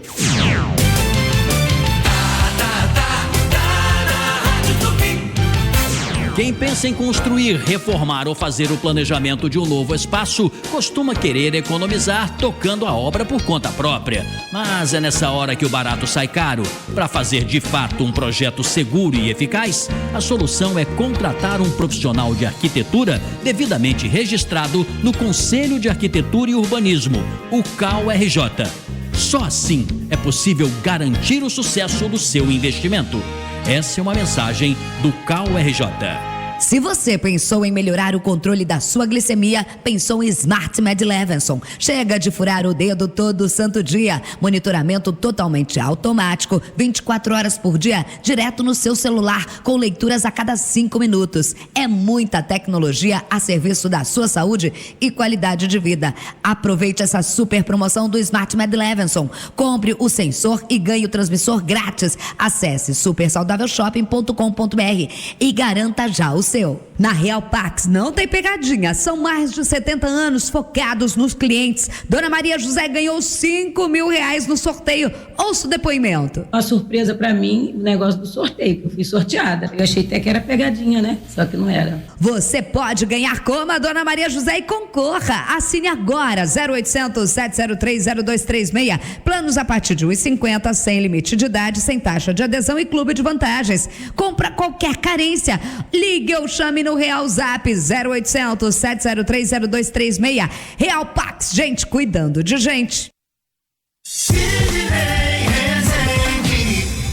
Quem pensa em construir, reformar ou fazer o planejamento de um novo espaço costuma querer economizar tocando a obra por conta própria. Mas é nessa hora que o barato sai caro. Para fazer de fato um projeto seguro e eficaz, a solução é contratar um profissional de arquitetura devidamente registrado no Conselho de Arquitetura e Urbanismo, o CAU-RJ. Só assim é possível garantir o sucesso do seu investimento. Essa é uma mensagem do CAU-RJ. Se você pensou em melhorar o controle da sua glicemia, pensou em Smart Med Levinson. Chega de furar o dedo todo santo dia. Monitoramento totalmente automático, 24 horas por dia, direto no seu celular, com leituras a cada 5 minutos. É muita tecnologia a serviço da sua saúde e qualidade de vida. Aproveite essa super promoção do Smart Med Levinson. Compre o sensor e ganhe o transmissor grátis. Acesse supersaudávelshoping.com.br e garanta já o seu. Na Real Pax não tem pegadinha, são mais de 70 anos focados nos clientes. Dona Maria José ganhou R$5.000 no sorteio. Ouça o depoimento. Uma surpresa pra mim, o negócio do sorteio, que eu fui sorteada. Eu achei até que era pegadinha, né? Só que não era. Você pode ganhar como a Dona Maria José e concorra. Assine agora, 0800 703 0236. Planos a partir de R$1,50, sem limite de idade, sem taxa de adesão e clube de vantagens. Compra qualquer carência. Ligue ou chame no Real Zap 0800 703 0236. Real Pax, gente cuidando de gente.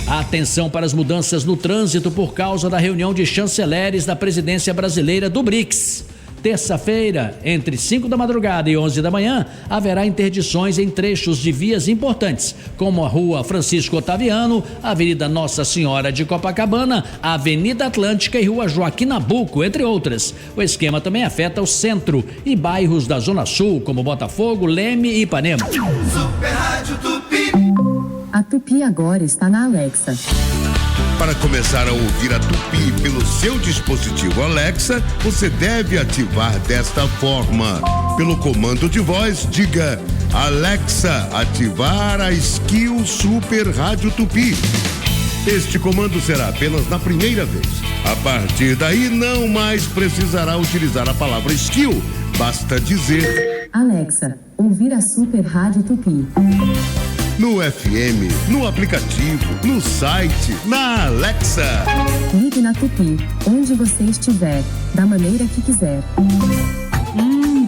Atenção para as mudanças no trânsito por causa da reunião de chanceleres da presidência brasileira do BRICS. Terça-feira, entre 5 da madrugada e 11 da manhã, haverá interdições em trechos de vias importantes, como a Rua Francisco Otaviano, Avenida Nossa Senhora de Copacabana, Avenida Atlântica e Rua Joaquim Nabuco, entre outras. O esquema também afeta o centro e bairros da Zona Sul, como Botafogo, Leme e Ipanema. Super Rádio Tupi. A Tupi agora está na Alexa. Para começar a ouvir a Tupi pelo seu dispositivo Alexa, você deve ativar desta forma. Pelo comando de voz, diga: Alexa, ativar a skill Super Rádio Tupi. Este comando será apenas na primeira vez. A partir daí, não mais precisará utilizar a palavra skill. Basta dizer: Alexa, ouvir a Super Rádio Tupi. No FM, no aplicativo, no site, na Alexa. Ligue na Tupi, onde você estiver, da maneira que quiser.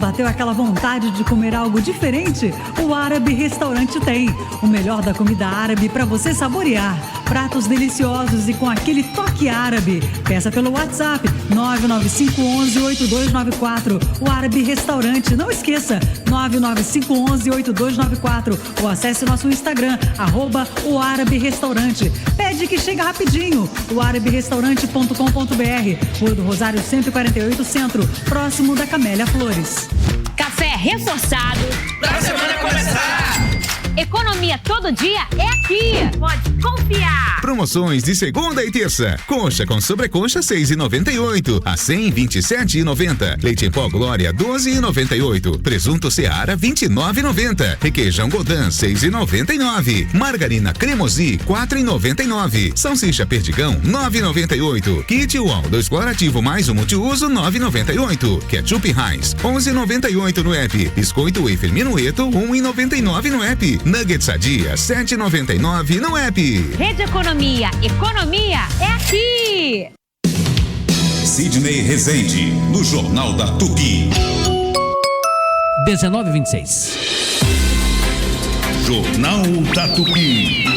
Bateu aquela vontade de comer algo diferente? O Árabe Restaurante tem. O melhor da comida árabe para você saborear. Pratos deliciosos e com aquele toque árabe. Peça pelo WhatsApp 99511-8294. O Árabe Restaurante. Não esqueça, 99511-8294. Ou acesse nosso Instagram, @o Árabe Restaurante. Pede que chega rapidinho. O araberestaurante.com.br. Rua do Rosário 148 Centro, próximo da Camélia Flores. Café reforçado pra semana começar. Economia todo dia é aqui. Pode confiar. Promoções de segunda e terça. Coxa com sobrecoxa 6,98 a 127,90. Leite em pó Glória 12,98. Presunto Seara 29,90. Requeijão Godin 6,99. Margarina Cremosi 4,99. Salsicha Perdigão 9,98. Kit UOL 2 clorativo mais um multiuso 9,98. Ketchup Heinz 11,98 no app. Biscoito Wafer Minueto 1,99 no app. Nuggets Sadia 7,99 no app. Rede Economia. Economia é aqui. Sidney Rezende, no Jornal da Tupi. 19h26. Jornal da Tupi.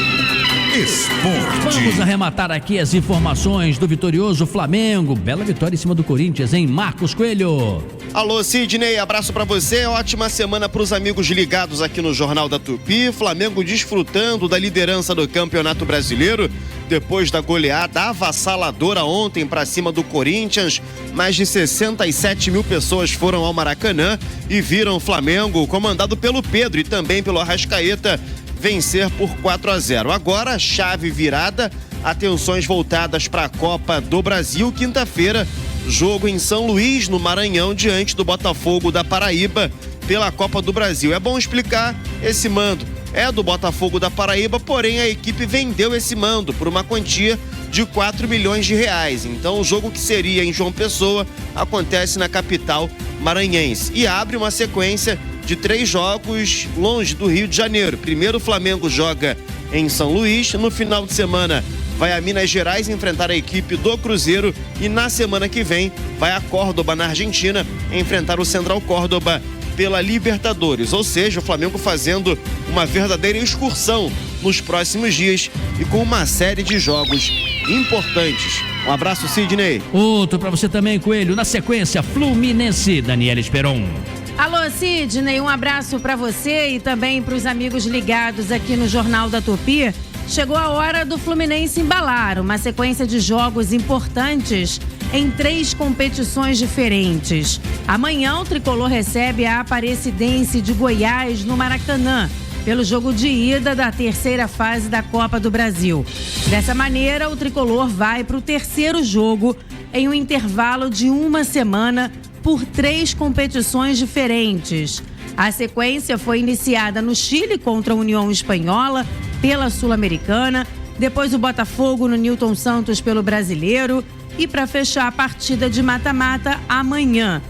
Esporte. Vamos arrematar aqui as informações do vitorioso Flamengo. Bela vitória em cima do Corinthians, hein? Marcos Coelho. Alô, Sidney, abraço pra você. Ótima semana pros amigos ligados aqui no Jornal da Tupi. Flamengo desfrutando da liderança do Campeonato Brasileiro depois da goleada avassaladora ontem pra cima do Corinthians. Mais de 67 mil pessoas foram ao Maracanã e viram o Flamengo, comandado pelo Pedro e também pelo Arrascaeta, vencer por 4-0. Agora, chave virada, atenções voltadas para a Copa do Brasil. Quinta-feira, jogo em São Luís, no Maranhão, diante do Botafogo da Paraíba, pela Copa do Brasil. É bom explicar, esse mando é do Botafogo da Paraíba, porém a equipe vendeu esse mando por uma quantia de 4 milhões de reais. Então o jogo que seria em João Pessoa acontece na capital maranhense e abre uma sequência de 3 jogos longe do Rio de Janeiro. Primeiro o Flamengo joga em São Luís, no final de semana vai a Minas Gerais enfrentar a equipe do Cruzeiro e na semana que vem vai a Córdoba, na Argentina, enfrentar o Central Córdoba pela Libertadores. Ou seja, o Flamengo fazendo uma verdadeira excursão nos próximos dias e com uma série de jogos importantes. Um abraço, Sidney. Outro para você também, Coelho. Na sequência, Fluminense, Daniela Esperon. Alô, Sidney, um abraço para você e também para os amigos ligados aqui no Jornal da Tupi. Chegou a hora do Fluminense embalar uma sequência de jogos importantes em 3 competições diferentes. Amanhã o tricolor recebe a Aparecidense de Goiás no Maracanã, pelo jogo de ida da terceira fase da Copa do Brasil. Dessa maneira, o tricolor vai para o terceiro jogo em um intervalo de uma semana por 3 competições diferentes. A sequência foi iniciada no Chile contra a União Espanhola pela Sul-Americana, depois o Botafogo no Newton Santos pelo Brasileiro e para fechar a partida de mata-mata amanhã.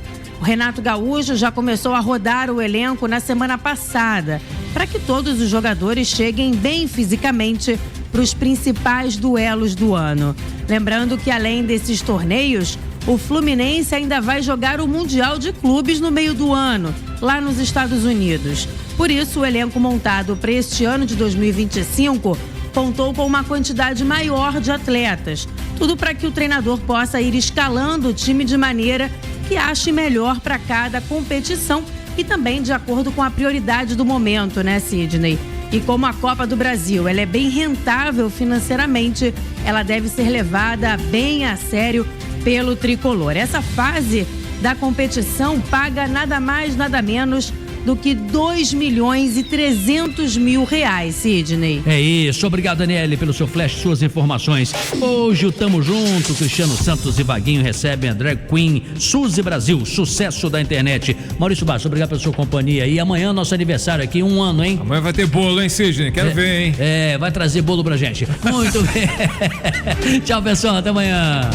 O Renato Gaúcho já começou a rodar o elenco na semana passada, para que todos os jogadores cheguem bem fisicamente para os principais duelos do ano. Lembrando que além desses torneios, o Fluminense ainda vai jogar o Mundial de Clubes no meio do ano, lá nos Estados Unidos. Por isso, o elenco montado para este ano de 2025 contou com uma quantidade maior de atletas. Tudo para que o treinador possa ir escalando o time de maneira que ache melhor para cada competição e também de acordo com a prioridade do momento, né, Sidney? E como a Copa do Brasil ela é bem rentável financeiramente, ela deve ser levada bem a sério pelo tricolor. Essa fase da competição paga nada mais, nada menos do que 2.300.000 reais, Sidney. É isso, obrigado, Daniele, pelo seu flash, suas informações. Hoje o Tamo Junto, Cristiano Santos e Vaguinho recebem a drag queen Suzy Brasil, sucesso da internet. Maurício Baixo, obrigado pela sua companhia. E amanhã nosso aniversário aqui, 1 ano, hein? Amanhã vai ter bolo, hein, Sidney? Quero ver, hein? Vai trazer bolo pra gente. Muito bem. Tchau, pessoal, até amanhã.